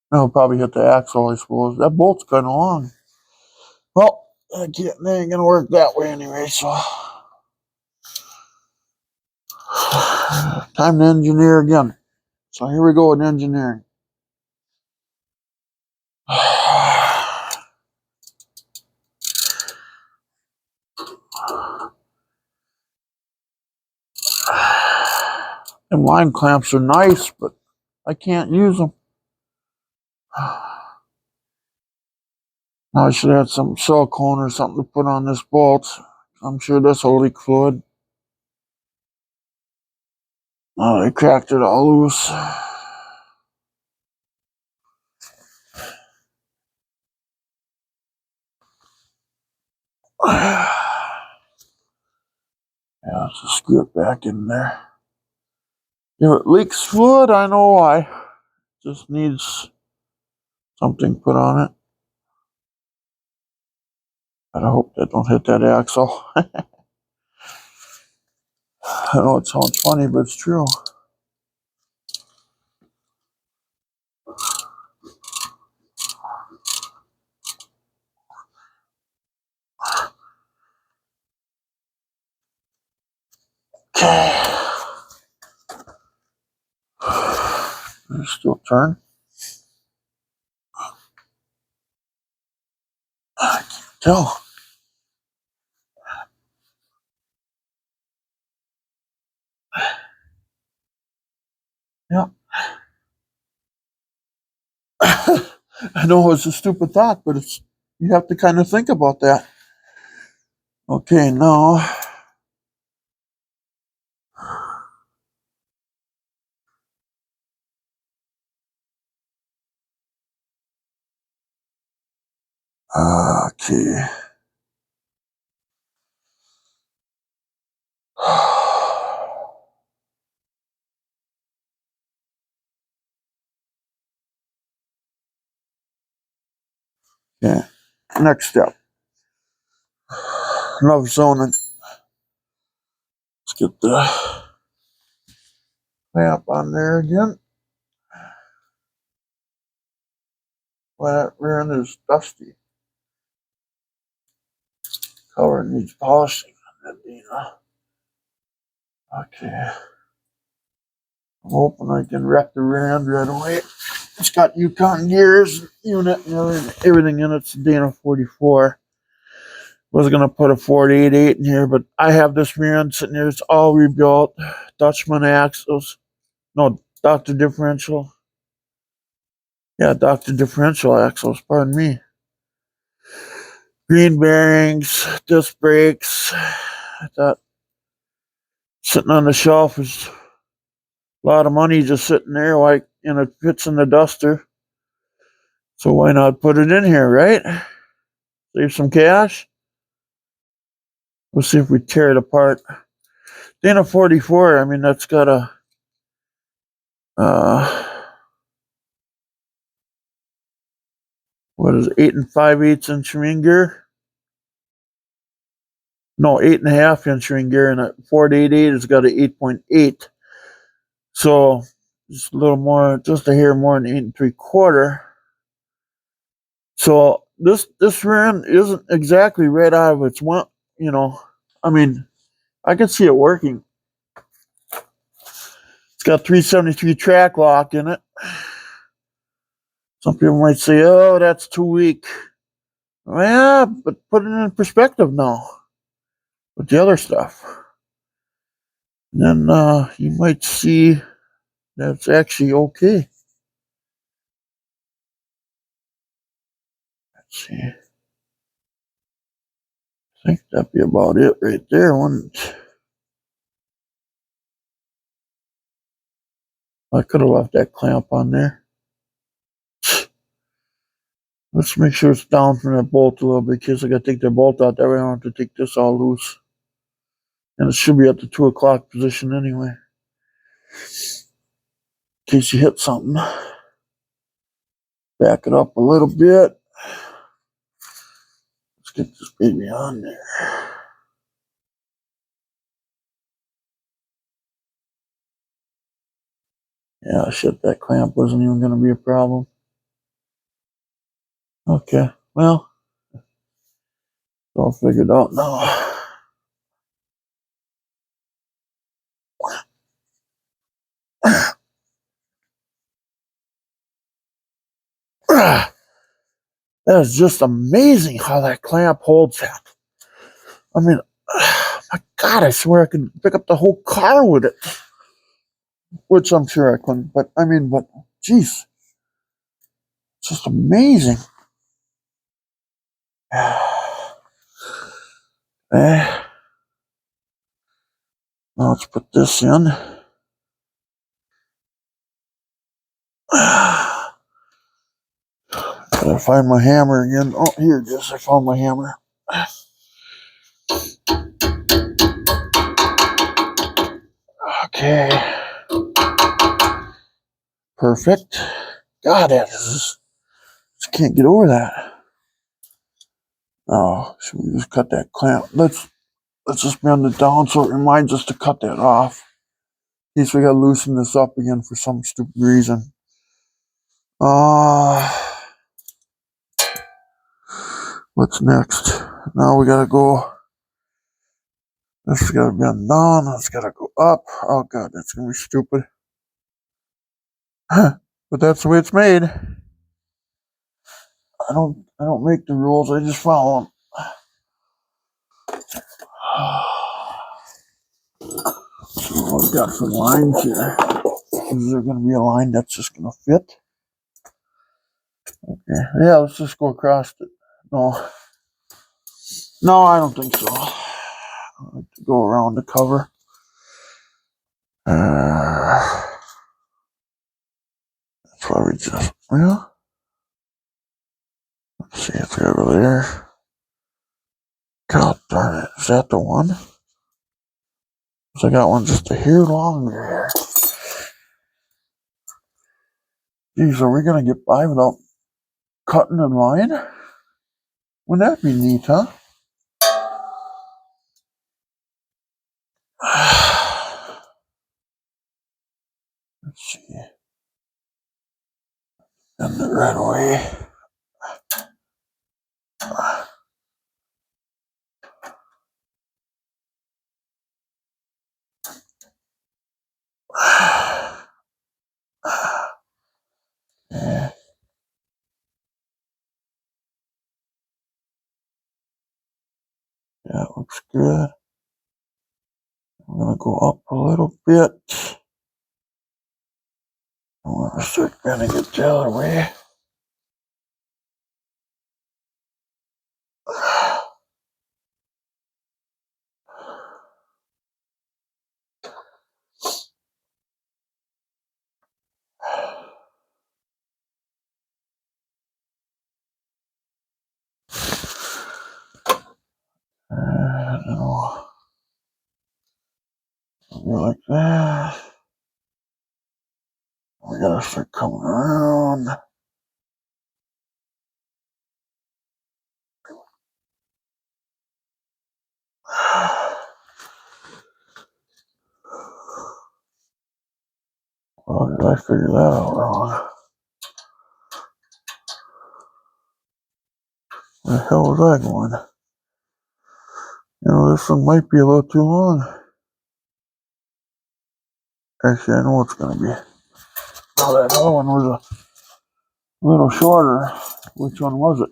That'll probably hit the axle, I suppose. That bolt's kind of long. Well, they ain't gonna work that way anyway, so... Time to engineer again. So here we go with engineering. Them line clamps are nice, but I can't use them. Now I should have some silicone or something to put on this bolt. I'm sure this will leak fluid. Oh, they cracked it all loose. Yeah, let's just screw it back in there. If it leaks fluid, I know why. Just needs something put on it. I hope that don't hit that axle. I know it sounds funny, but it's true. Okay. Still turn. I can't tell. Yeah. I know it's a stupid thought, but you have to kind of think about that. Okay, now okay. Yeah. Next step. Love zoning. Let's get the clamp on there again. Well, that rear end is dusty. Cover needs polishing. Okay. I'm hoping I can wreck the rear end right away. It's got Yukon gears, unit, and everything in it. It's a Dana 44. Was gonna put a 488 in here, but I have this rear end sitting here. It's all rebuilt. Dutchman axles. No, Dr. Differential. Yeah, Dr. Differential axles, pardon me. Green bearings, disc brakes. I thought sitting on the shelf is a lot of money just sitting there, like, and it fits in the Duster. So why not put it in here, right? Save some cash. We'll see if we tear it apart. Then a 44, I mean, that's got a, what is it, 8 5/8 inch ring gear? No, 8.5 inch ring gear, and a 488 has got an 8.8. So just a little more, just a hair more than 8 3/4. So this rear end isn't exactly right out of its one, you know. I mean, I can see it working. It's got 373 track lock in it. Some people might say, "Oh, that's too weak." Well, yeah, but put it in perspective now with the other stuff. And then you might see that's actually okay. Let's see. I think that'd be about it right there. I could have left that clamp on there. Let's make sure it's down from that bolt a little bit, because I got to take the bolt out. That way I don't have to take this all loose. And it should be at the 2 o'clock position anyway. In case you hit something. Back it up a little bit. Let's get this baby on there. Yeah, shit, that clamp wasn't even going to be a problem. Okay, well, it's all figured out now. That is just amazing how that clamp holds that. I mean, my God, I swear I could pick up the whole car with it. Which I'm sure I couldn't, but geez, it's just amazing. Now let's put this in. Gotta find my hammer again. Oh, here it is. I found my hammer. Okay. Perfect. God, that is. Just can't get over that. Oh, should we just cut that clamp? Let's just bend it down so it reminds us to cut that off. In case we gotta loosen this up again for some stupid reason. What's next? Now we gotta go. This has gotta bend down. That's gotta go up. Oh God, that's gonna be stupid. But that's the way it's made. I don't make the rules. I just follow them. So what I've got for lines here. Is there going to be a line that's just going to fit? Okay. Yeah, let's just go across it. No, I don't think so. I like to go around the cover. That's probably just, well, let's see if they're over there. God darn it. Is that the one? Because I got one just a hair longer here. Geez, are we going to get by without cutting in line? Wouldn't that be neat, huh? Let's see. And the right away. Yeah. that looks good. I'm going to go up a little bit. I'm going to start bending it the other way. Now, go like that. We gotta start coming around. Well, did I figure that out wrong? Where the hell was I going? You know, this one might be a little too long. Actually, I know it's gonna be. Oh, that other one was a little shorter. Which one was it?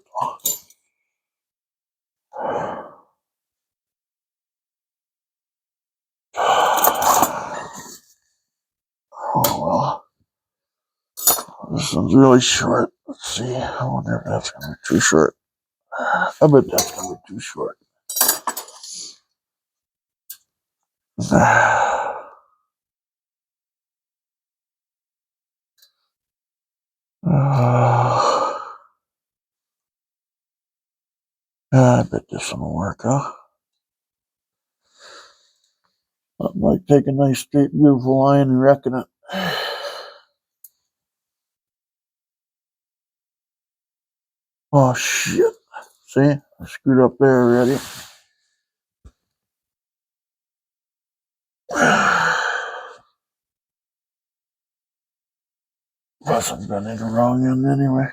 Oh, well. This one's really short. Let's see. I wonder if that's gonna be too short. I bet that's gonna be too short. I bet this one will work, huh? I might take a nice, straight, beautiful line and reckon it. Oh, shit. See? I screwed up there already. Plus, I'm been in the wrong end anyway.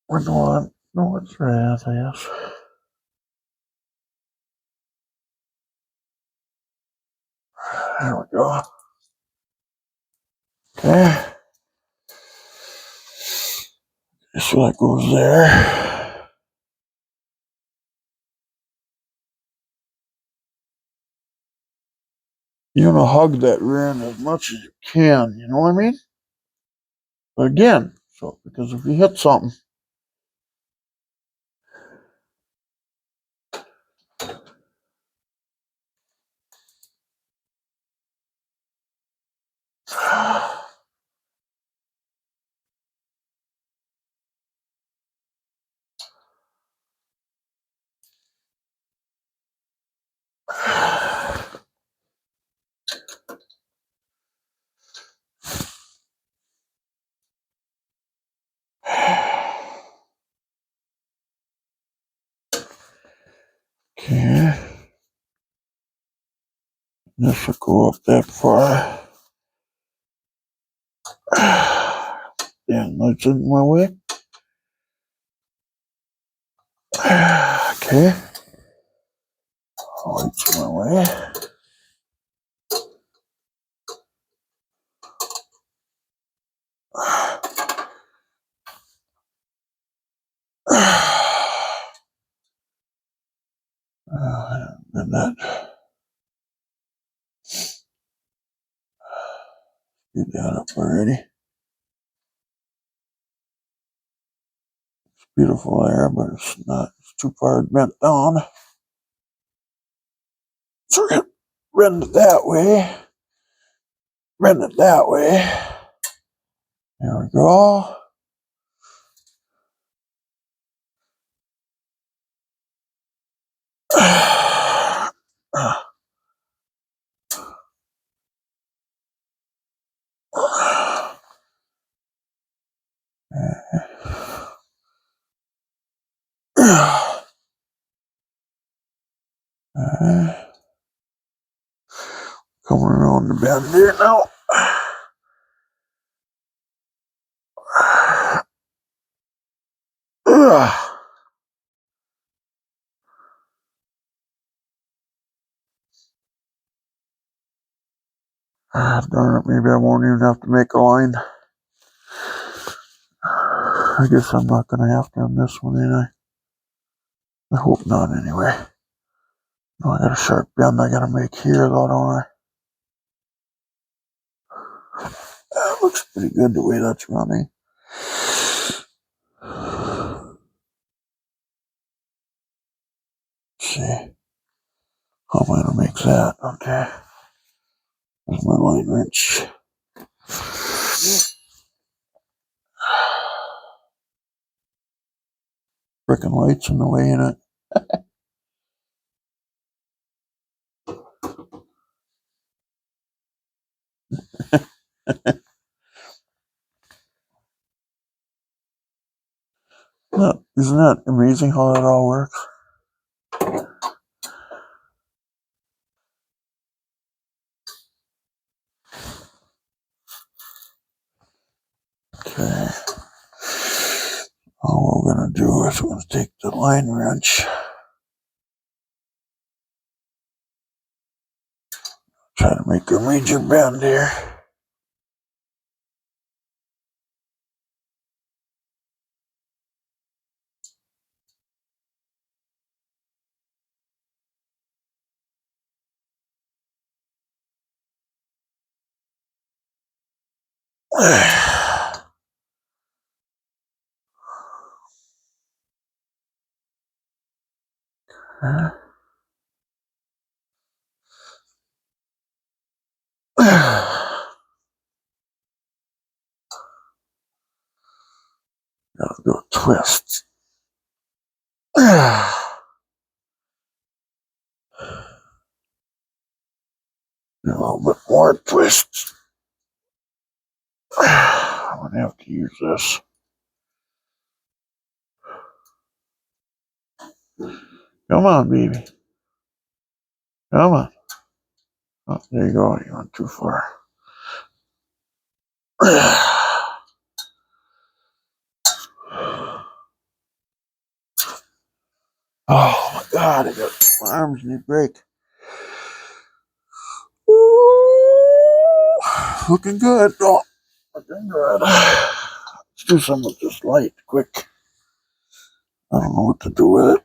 We're going. No, it's right, I guess. There we go. Okay. So that goes there. You want to hug that rear end as much as you can, you know what I mean? But again, so because if you hit something, okay, this will go up that far. Damn, that's in my way. Okay. Lights in my way. And that. Get that up already. It's beautiful there, but it's not. It's too far bent down. So we're gonna bend it that way. Bend it that way. There we go. Coming around the bend here now. Darn it, maybe I won't even have to make a line. I guess I'm not going to have to on this one, ain't I? I hope not, anyway. No, I got a sharp bend I got to make here, though, don't I? That looks pretty good the way that's running. Let's see. How am I going to make that? Okay. There's my line wrench. Frickin' lights in the way, in it. Isn't that amazing how that all works? Okay. All we're going to do is we're going to take the line wrench, try to make a major bend here. Gotta do a twist. A little bit more twist. I'm gonna have to use this. Come on, baby. Come on. Oh, there you go. You went too far. Oh my God! I got my arms need break. Ooh, looking good. Oh, looking good. Let's do some of this light quick. I don't know what to do with it.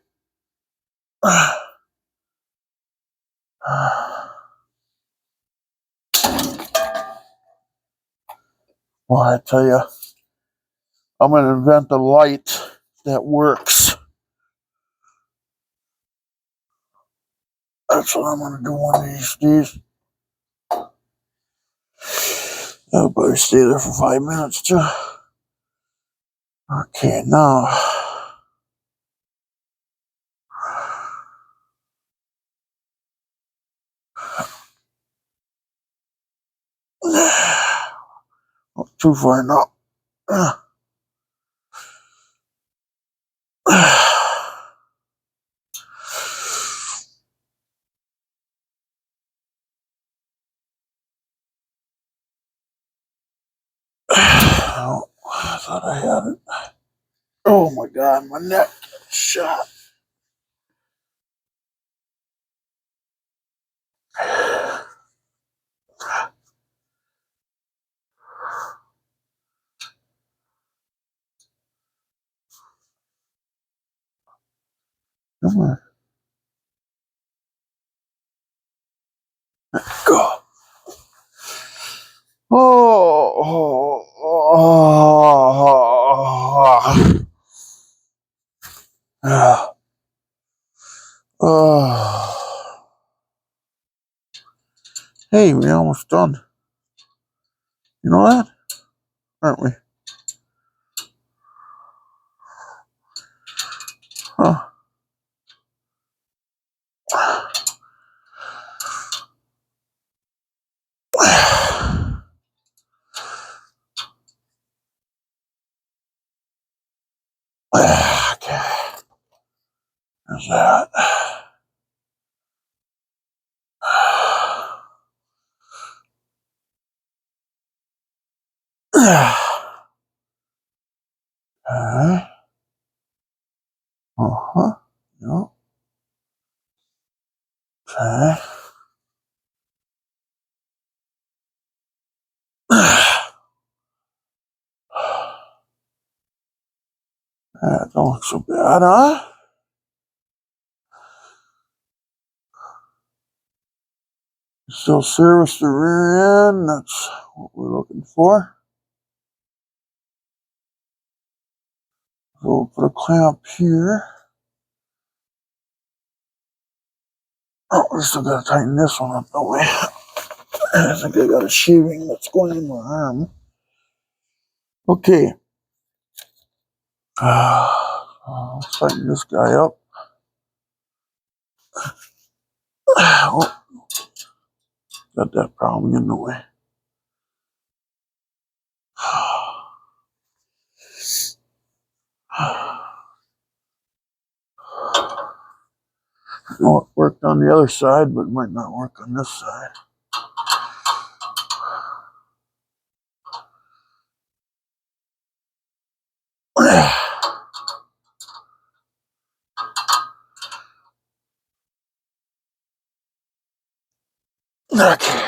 Well, I tell you, I'm gonna invent a light that works. That's what I'm gonna do one of these days. I'll better stay there for 5 minutes too. Okay, now. Not too far now. Oh, I thought I had it. Oh my God, my neck shot. Come on. Go. Oh, oh. Hey, we're almost done. You know that? Aren't we? Huh. Okay. There's that. Uh-huh. No. Okay. That don't look so bad, huh? Still service the rear end. That's what we're looking for. So we'll put a clamp here. Oh, we still gotta tighten this one up, don't we? I think I got a shaving that's going in my arm. Okay. Let's tighten this guy up. Oh, got that problem in the way. I know it worked on the other side, but it might not work on this side. Okay.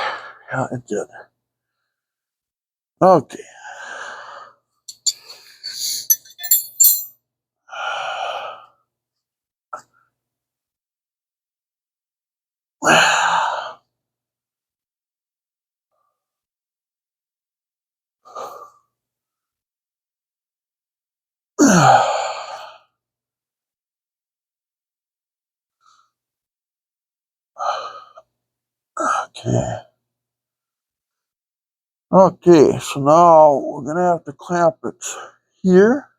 Yeah, it did. Okay. Okay. Okay, so now we're gonna have to clamp it here.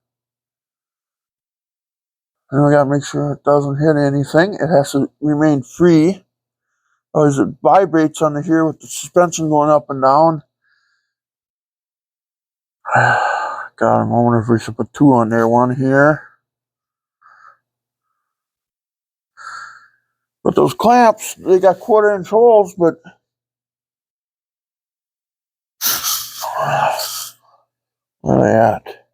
And we gotta make sure it doesn't hit anything. It has to remain free. Otherwise it vibrates on the here with the suspension going up and down. God, I'm wondering if we should put two on there, one here. But those clamps, they got 1/4-inch holes, but where are they at?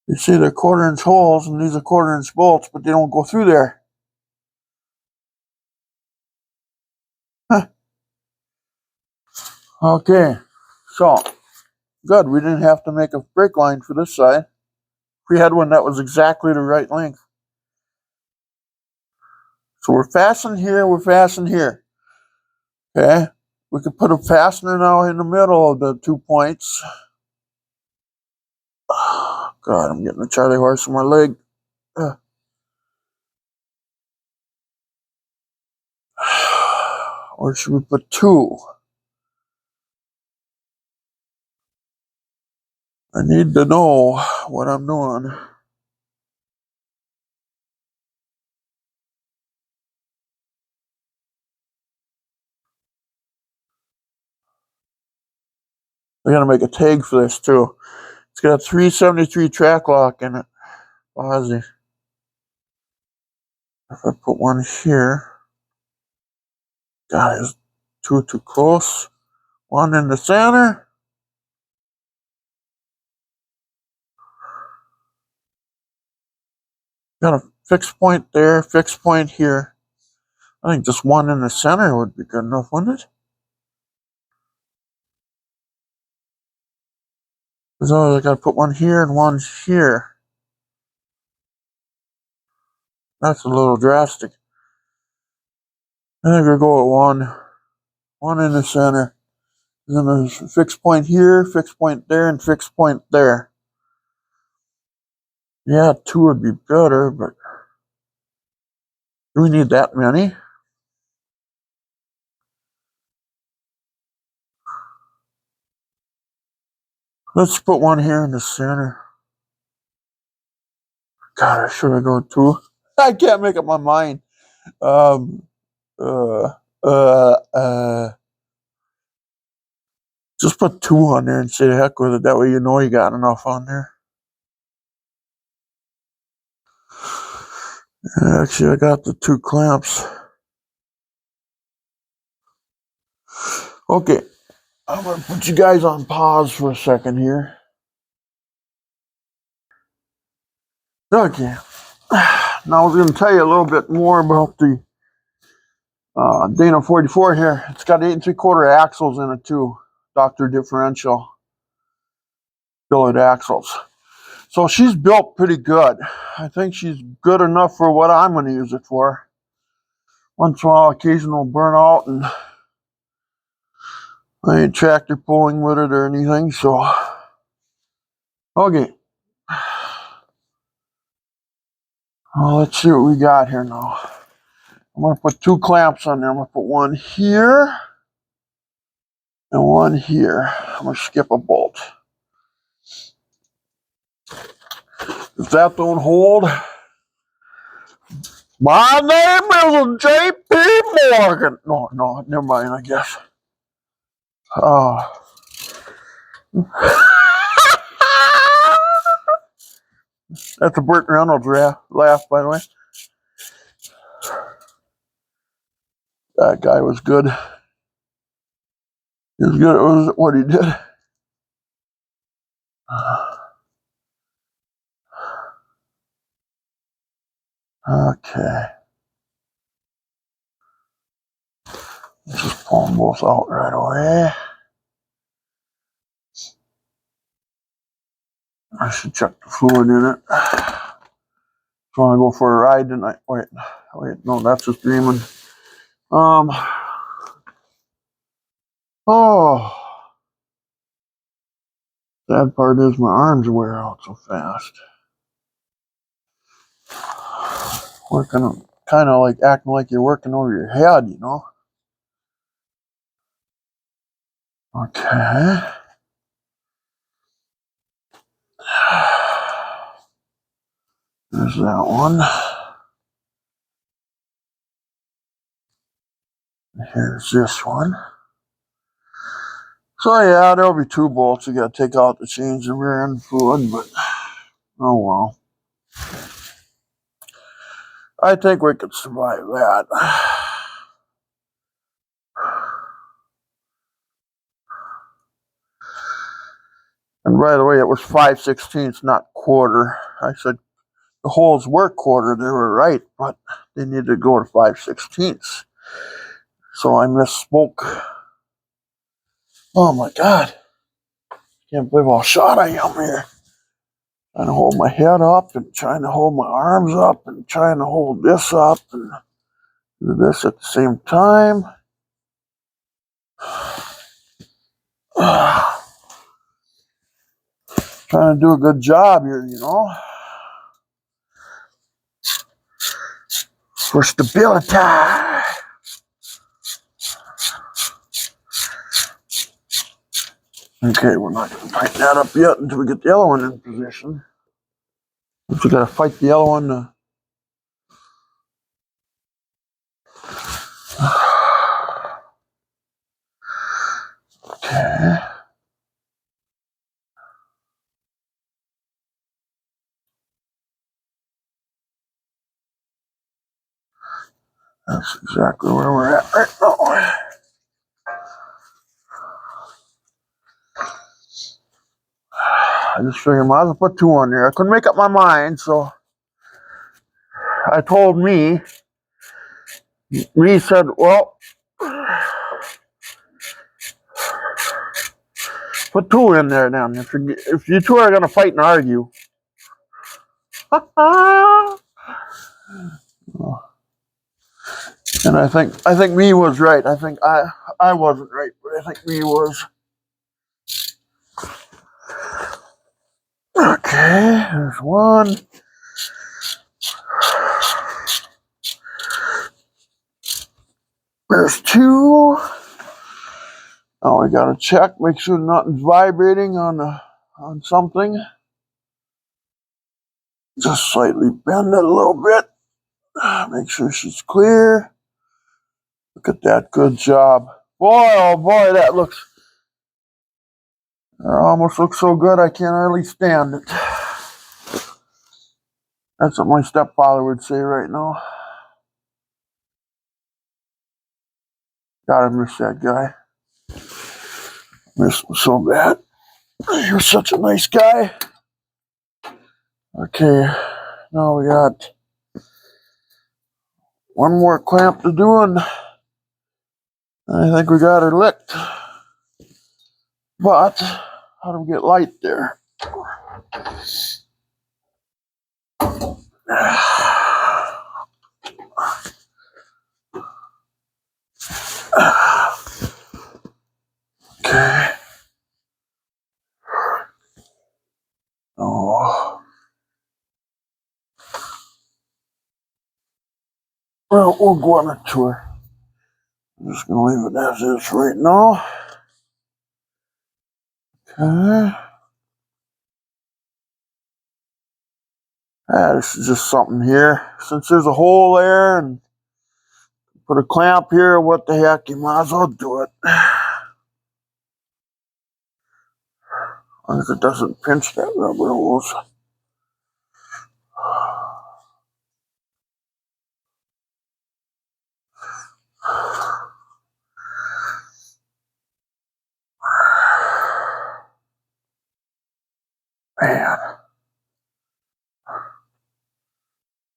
You see they're 1/4-inch holes, and these are 1/4-inch bolts, but they don't go through there. Huh. Okay, so good. We didn't have to make a brake line for this side. We had one that was exactly the right length. So we're fastened here, we're fastened here. Okay, we could put a fastener now in the middle of the 2 points. Oh, God, I'm getting a Charlie horse in my leg. Or should we put two? I need to know what I'm doing. I gotta make a tag for this too. It's got a 373 track lock in it. Ozzy. If I put one here, God, is two too close. One in the center. Got a fixed point there, fixed point here. I think just one in the center would be good enough, wouldn't it? Because I gotta put one here and one here. That's a little drastic. I think we'll go with one in the center. And then there's a fixed point here, fixed point there, and fixed point there. Yeah, two would be better, but do we need that many? Let's put one here in the center. God, should I go two? I can't make up my mind. Um, uh, just put two on there and say the heck with it. That way you know you got enough on there. Actually, I got the two clamps. Okay, I'm gonna put you guys on pause for a second here. Okay, now I was gonna tell you a little bit more about the Dana 44 here. It's got 8 3/4 axles in it too. Doctor differential billet axles. So she's built pretty good. I think she's good enough for what I'm going to use it for. Once in a while, occasional burnout, and I ain't tractor pulling with it or anything, so. Okay. Well, let's see what we got here now. I'm going to put 2 clamps on there. I'm going to put one here and one here. I'm going to skip a bolt. If that don't hold, my name is J.P. Morgan. No, never mind, I guess. That's a Burt Reynolds laugh, by the way. That guy was good. He was good at what he did. Okay. Let's just pull them both out right away. I should check the fluid in it. So I go for a ride tonight. Wait, no, that's just dreaming. Oh, sad part is my arms wear out so fast. Working, kind of like acting like you're working over your head, you know. Okay. There's that one. Here's this one. So yeah, there'll be 2 bolts you gotta take out to change the rear end fluid, but oh well. I think we could survive that. And by the way, it was 5/16, not quarter. I said the holes were quarter, they were right, but they needed to go to 5/16. So I misspoke. Oh my God. Can't believe how shot I am here. Trying to hold my head up and trying to hold my arms up and trying to hold this up and do this at the same time. Trying to do a good job here, you know. For stability. Okay, we're not going to tighten that up yet until we get the other one in position. We got to fight the other one to... Okay. That's exactly where we're at right now. I just figured I might as well put 2 on there. I couldn't make up my mind, so I told me. Me said, well, put 2 in there then. If you 2 are going to fight and argue. And I think me was right. I think I wasn't right, but I think me was. Okay, there's 1. There's 2. Now we gotta check, make sure nothing's vibrating on something. Just slightly bend it a little bit. Make sure she's clear. Look at that, good job. Boy, oh boy, that almost looks so good I can't hardly stand it. That's what my stepfather would say right now. Gotta miss that guy. Miss him so bad. He was such a nice guy. Okay, now we got 1 more clamp to do, and I think we got her licked. But how do we get light there? Okay. Oh. Well, we'll go on a tour. I'm just going to leave it as is right now. Okay. This is just something here. Since there's a hole there and put a clamp here, what the heck, you might as well do it. As long as it doesn't pinch that rubber hose. Man,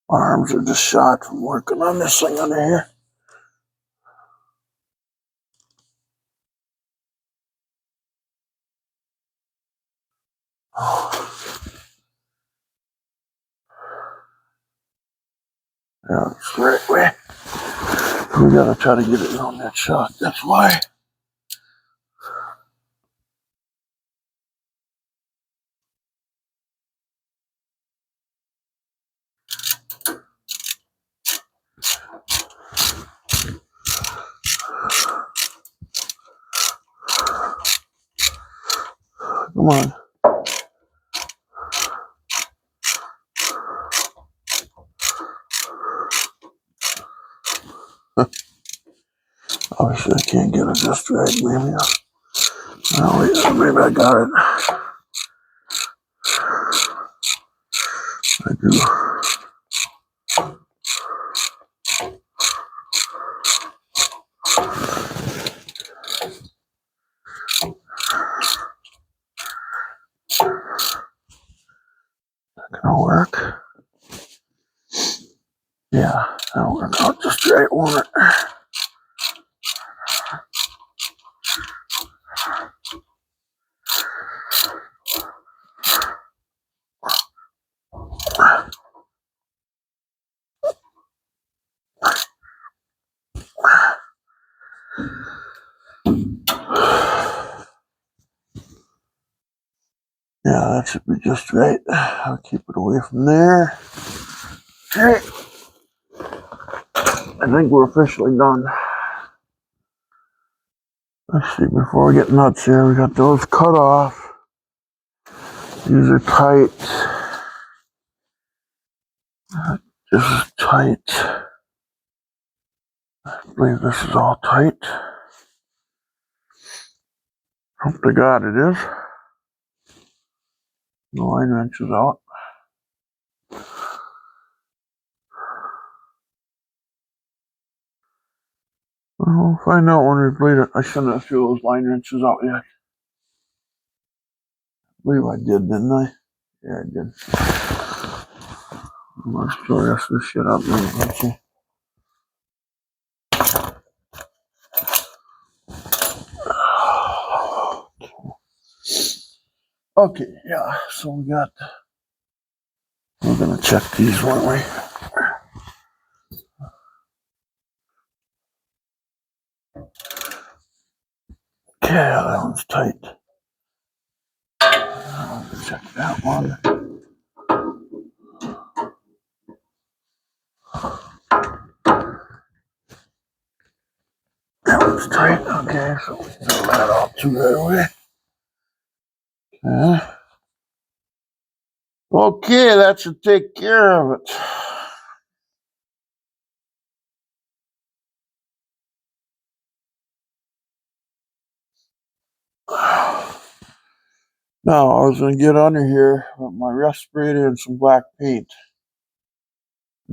my arms are just shot from working on this thing under here. Yeah, it's the right way. We gotta try to get it on that shot. That's why. Come on. Obviously, I can't get it just right. Maybe maybe I got it. I do. Gonna work. Yeah, that'll work out just right, won't it? Yeah, that should be just right. I'll keep it away from there. Okay. I think we're officially done. Let's see, before we get nuts here, we got those cut off. These are tight. This is tight. I believe this is all tight. Hope to God it is. The line wrench is out. We'll find out when we bleed it. I shouldn't have threw those line wrenches out yet. I believe I did, didn't I? Yeah, I did. I'm gonna throw the rest of this shit out there. Okay. Okay, yeah, so we're gonna check these, weren't we? Okay, that one's tight. Check that one. That one's tight. Okay, so we can throw that out too right away. Okay. Okay, that should take care of it. Now, I was going to get under here with my respirator and some black paint.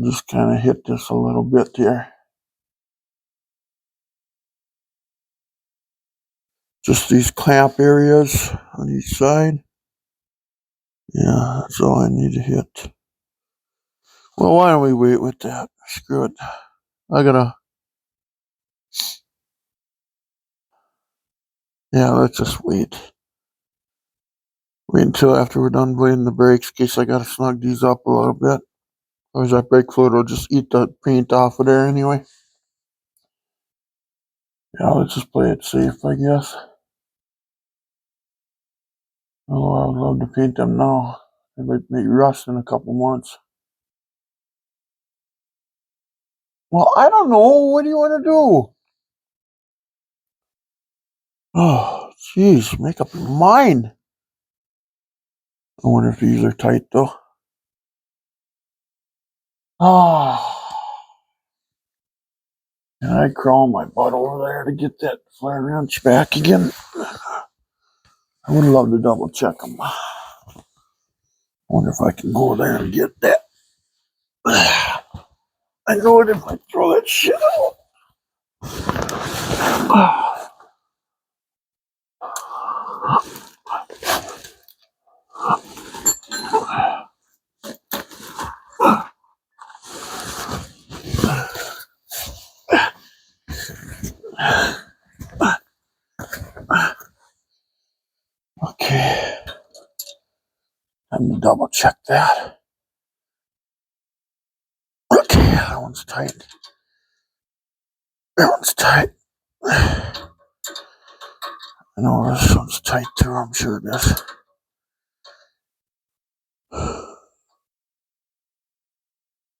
Just kind of hit this a little bit here. Just these clamp areas on each side. Yeah, that's all I need to hit. Well, why don't we wait with that? Screw it. Yeah, let's just wait. Wait until after we're done bleeding the brakes in case I gotta snug these up a little bit. Otherwise that brake fluid will just eat the paint off of there anyway. Yeah, let's just play it safe, I guess. Oh, I would love to paint them now. They might rust in a couple months. Well, I don't know. What do you want to do? Oh, jeez. Make up your mind. I wonder if these are tight, though. Oh. And I crawl my butt over there to get that flare wrench back again. I would love to double check them. I wonder if I can go there and get that. I know it if I throw that shit out. Okay. Let me double check that. Okay, that one's tight. That one's tight. I know this one's tight too, I'm sure it is.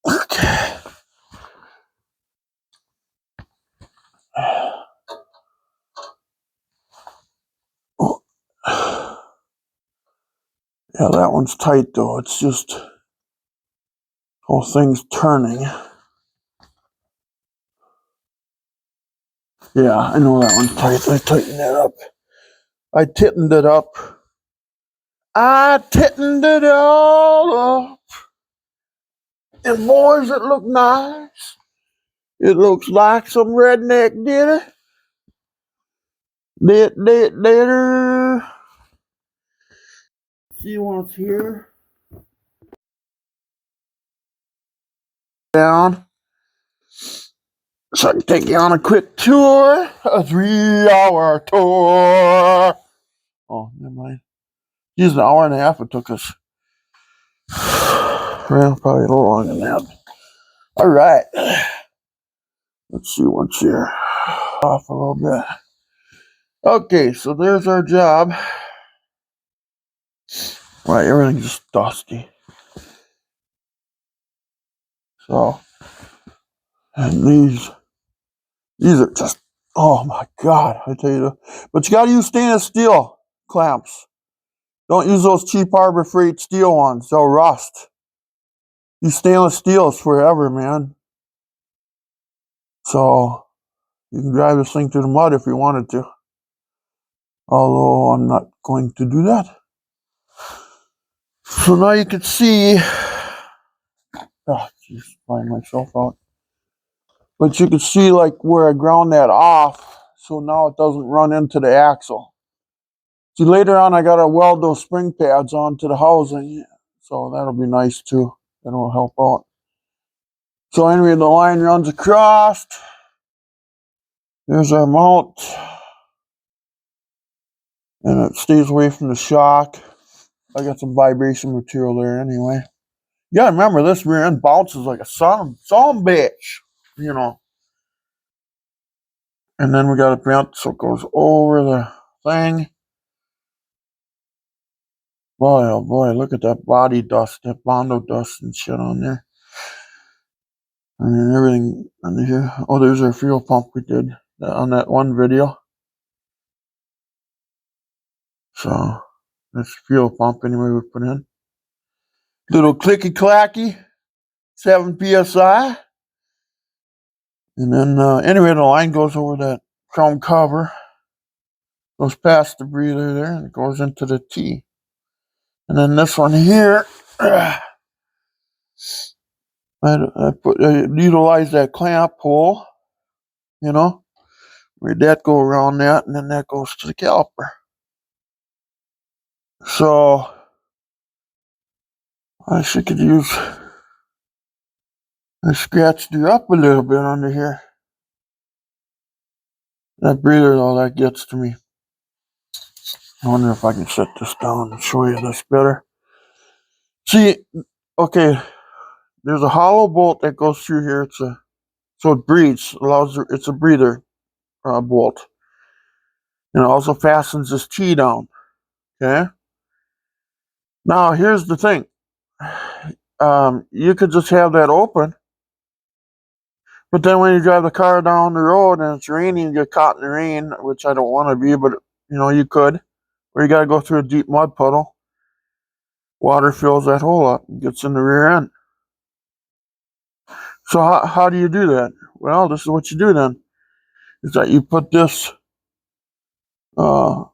Okay. Oh. Yeah, that one's tight though. It's just whole thing's turning. Yeah, I know that one's tight. I tightened that up. I tightened it up. I tightened it all up. And boys, it look nice. It looks like some redneck did it. Did her. See what's here. Down. So I can take you on a quick tour. A 3-hour tour. Oh, never mind. It's an hour and a half it took us. Well, probably a little longer than that. All right. Let's see what's here. Off a little bit. Okay, so there's our job. Right, everything's just dusty. So, and these are just, oh my God, I tell you. But you got to use stainless steel clamps. Don't use those cheap Harbor Freight steel ones. They'll rust. These stainless steels forever, man. So, you can drive this thing through the mud if you wanted to. Although, I'm not going to do that. So now you can see, oh, jeez, find myself out. But you can see like where I ground that off, so now it doesn't run into the axle. See, later on I gotta weld those spring pads onto the housing, so that'll be nice too. That'll help out. So anyway, the line runs across. There's our mount. And it stays away from the shock. I got some vibration material there anyway. You gotta remember, this rear end bounces like a son bitch, you know. And then we got a vent so it goes over the thing. Boy, oh boy, look at that body dust, that Bondo dust and shit on there. I mean, everything under here. Oh, there's our fuel pump we did on that one video. So, that's the fuel pump anyway we put in. Little clicky clacky, 7 psi. And then, anyway, the line goes over that chrome cover. Goes past the breather there and it goes into the T. And then this one here, I utilize that clamp hole, you know, where that go around that, and then that goes to the caliper. So I could use, I scratched it up a little bit under here. That breather, though, that gets to me. I wonder if I can set this down and show you this better. See, okay, there's a hollow bolt that goes through here. So it breathes, it's a breather bolt. And it also fastens this T down. Okay. Now here's the thing. You could just have that open, but then when you drive the car down the road and it's raining, you get caught in the rain, which I don't want to be, but you could. Or you got to go through a deep mud puddle. Water fills that hole up and gets in the rear end. So how do you do that? Well, this is what you do then. Is that you put this is a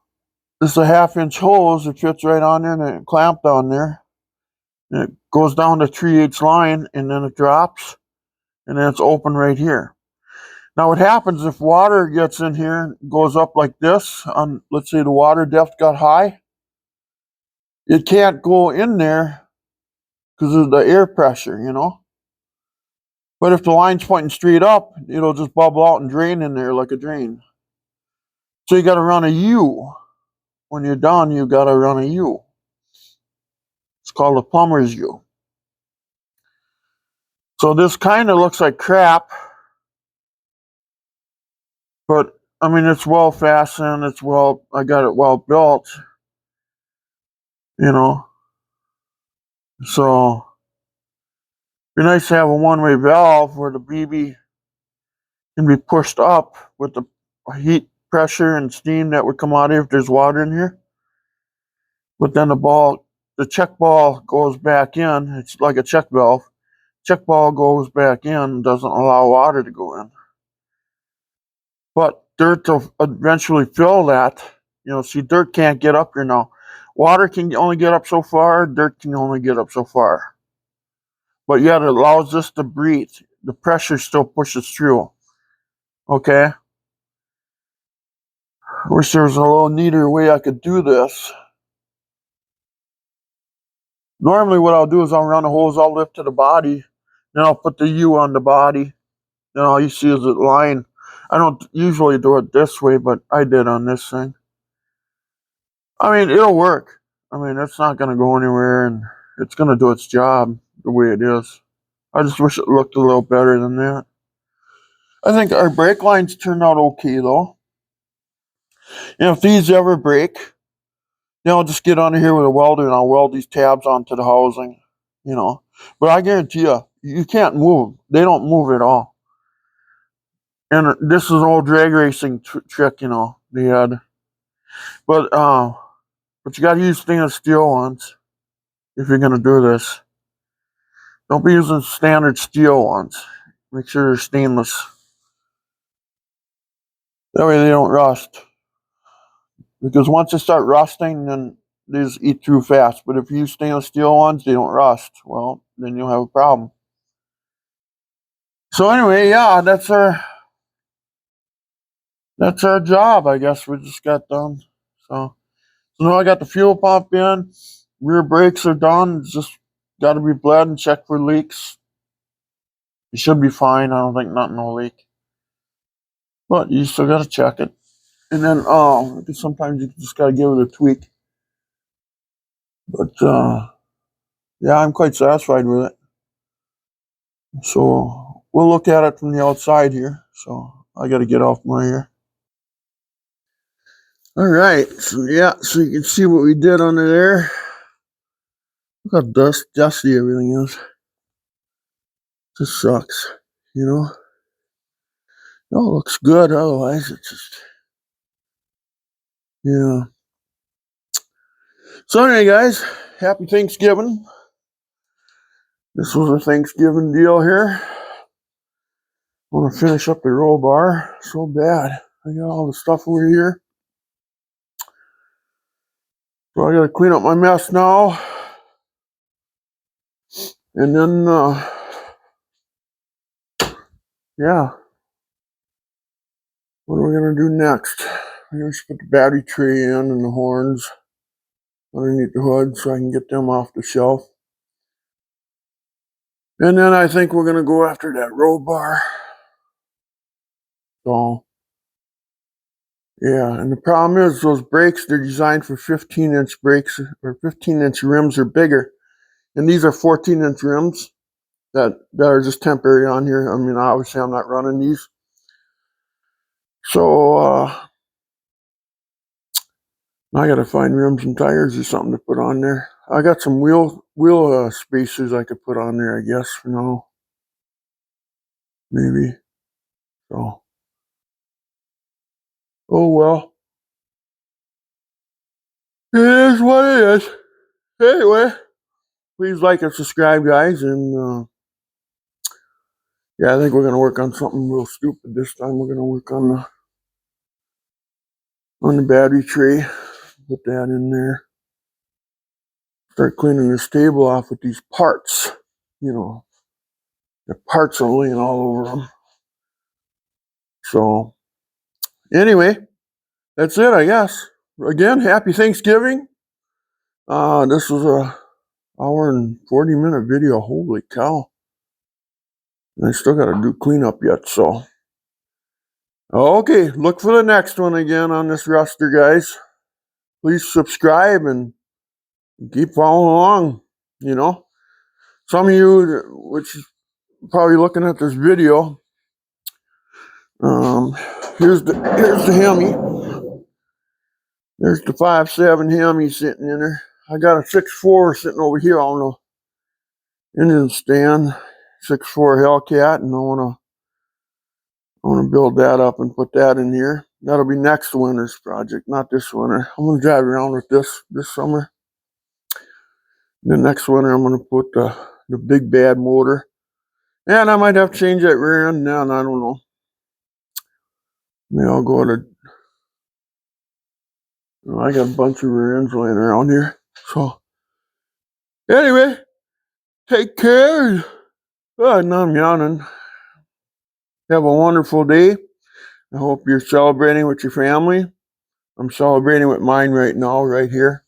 1/2-inch hose that fits right on there and it clamped on there. And it goes down the 3/8 line and then it drops and then it's open right here. Now what happens if water gets in here and goes up like this, on let's say the water depth got high, it can't go in there because of the air pressure, But if the line's pointing straight up, it'll just bubble out and drain in there like a drain. So you got to run a U. When you're done, you got to run a U. It's called a plumber's U. So this kind of looks like crap, but I mean, it's well fastened. I got it well built, So it'd be nice to have a one-way valve where the BB can be pushed up with the heat, pressure, and steam that would come out if there's water in here. But then the check ball goes back in. It's like a check valve. Check ball goes back in, doesn't allow water to go in. But dirt will eventually fill that. See, dirt can't get up here now. Water can only get up so far, dirt can only get up so far. But yet it allows this to breathe. The pressure still pushes through. Okay? I wish there was a little neater way I could do this. Normally what I'll do is I'll run a hose all the way up to the body, then I'll put the U on the body, then all you see is a line. I don't usually do it this way, but I did on this thing. I mean, it'll work. I mean, it's not going to go anywhere, and it's going to do its job the way it is. I just wish it looked a little better than that. I think our brake lines turned out okay, though. If these ever break, I'll just get under here with a welder and I'll weld these tabs onto the housing, But I guarantee you can't move. They don't move at all. And this is an old drag racing trick, they had. But you got to use stainless steel ones if you're going to do this. Don't be using standard steel ones. Make sure they're stainless. That way they don't rust. Because once they start rusting, then they just eat through fast. But if you use stainless steel ones, they don't rust. Well, then you'll have a problem. So anyway, yeah, that's our job, I guess. We just got done. So now I got the fuel pump in. Rear brakes are done. It's just got to be bled and check for leaks. It should be fine. I don't think nothing will leak. But you still got to check it. And then, sometimes you just got to give it a tweak. But, yeah, I'm quite satisfied with it. So we'll look at it from the outside here. So I got to get off my ear. All right. So, yeah, so you can see what we did under there. Look how dusty everything is. Just sucks, No, it looks good. Otherwise, it's just, yeah. So anyway, guys, happy Thanksgiving. This was a Thanksgiving deal here. I want to finish up the roll bar so bad. I got all the stuff over here. So I got to clean up my mess now. And then, yeah. What are we going to do next? I'm going to put the battery tray in and the horns underneath the hood so I can get them off the shelf. And then I think we're going to go after that roll bar. So, yeah, and the problem is those brakes, they're designed for 15-inch brakes or 15-inch rims or bigger. And these are 14-inch rims. that are just temporary on here. I mean, obviously I'm not running these. So I gotta find rims and tires or something to put on there. I got some wheel spacers I could put on there, I guess, for now. Maybe. So, oh well. It is what it is. Anyway, please like and subscribe, guys. And yeah, I think we're gonna work on something real stupid this time. We're gonna work on the battery tray. Put that in there. Start cleaning this table off with these parts. You know, the parts are laying all over them. So, anyway, that's it, I guess. Again, happy Thanksgiving. This was a hour and 40-minute video. Holy cow. And I still got to do cleanup yet, so. Okay, look for the next one again on this roster, guys. Please subscribe and keep following along, you know. Some of you, which is probably looking at this video, here's the Hemi. There's the 5.7 Hemi sitting in there. I got a 6.4 sitting over here on the engine stand, 6.4 Hellcat, and I want to build that up and put that in here. That'll be next winter's project, not this winter. I'm going to drive around with this summer. And then next winter, I'm going to put the big bad motor. And I might have to change that rear end now, and I don't know. Maybe I'll go to... I got a bunch of rear ends laying around here. So, anyway, take care. Now I'm yawning. Have a wonderful day. I hope you're celebrating with your family. I'm celebrating with mine right now, right here.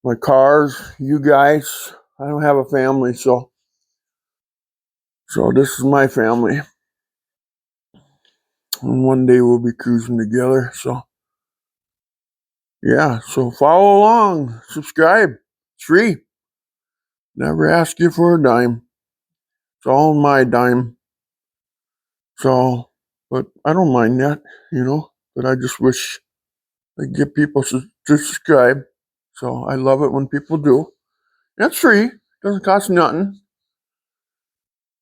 My cars, you guys. I don't have a family, so this is my family. And one day we'll be cruising together. So, yeah. So follow along. Subscribe. It's free. Never ask you for a dime. It's all my dime. So, but I don't mind that, you know. But I just wish I get people to subscribe. So I love it when people do. It's free. Doesn't cost nothing.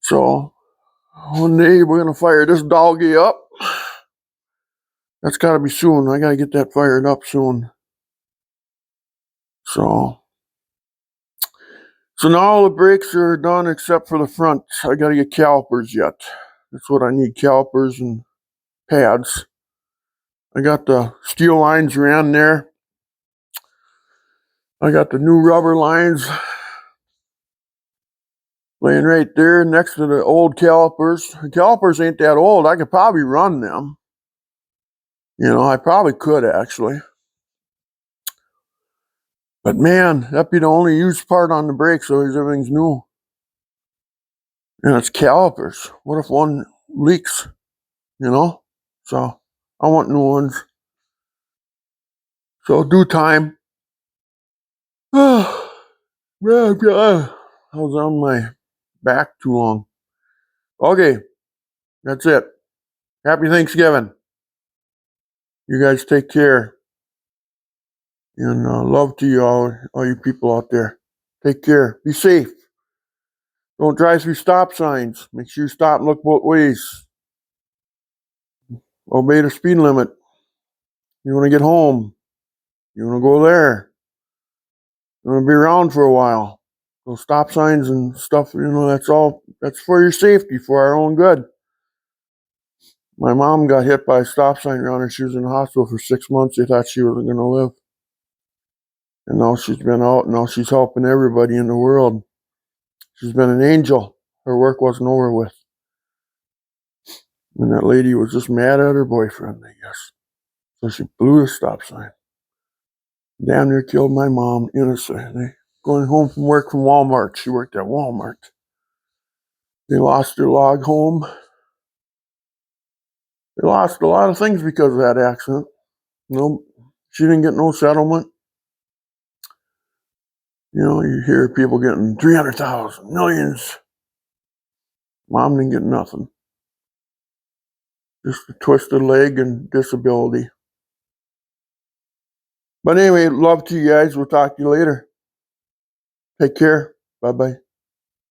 So one day we're gonna fire this doggy up. That's gotta be soon. I gotta get that fired up soon. So now all the brakes are done except for the front. I gotta get calipers yet. That's what I need, calipers and pads. I got the steel lines ran there. I got the new rubber lines laying right there next to the old calipers. The calipers ain't that old. I could probably run them. You know, I probably could actually. But man, that'd be the only used part on the brakes, so everything's new. And it's calipers. What if one leaks? You know? So I want new ones. So due time. Oh, man, I was on my back too long. Okay, that's it. Happy Thanksgiving. You guys take care. And love to you all you people out there. Take care. Be safe. Don't drive through stop signs. Make sure you stop and look both ways. Obey the speed limit. You want to get home. You want to go there. You want to be around for a while. Those stop signs and stuff, you know, that's for your safety, for our own good. My mom got hit by a stop sign around her. She was in the hospital for 6 months. They thought she wasn't going to live. And now she's been out, and now she's helping everybody in the world. She's been an angel. Her work wasn't over with. And that lady was just mad at her boyfriend, I guess. So she blew the stop sign. Damn near killed my mom innocently. Going home from work from Walmart. She worked at Walmart. They lost their log home. They lost a lot of things because of that accident. No, she didn't get no settlement. You know, you hear people getting 300,000, millions. Mom didn't get nothing. Just a twisted leg and disability. But anyway, love to you guys. We'll talk to you later. Take care. Bye-bye.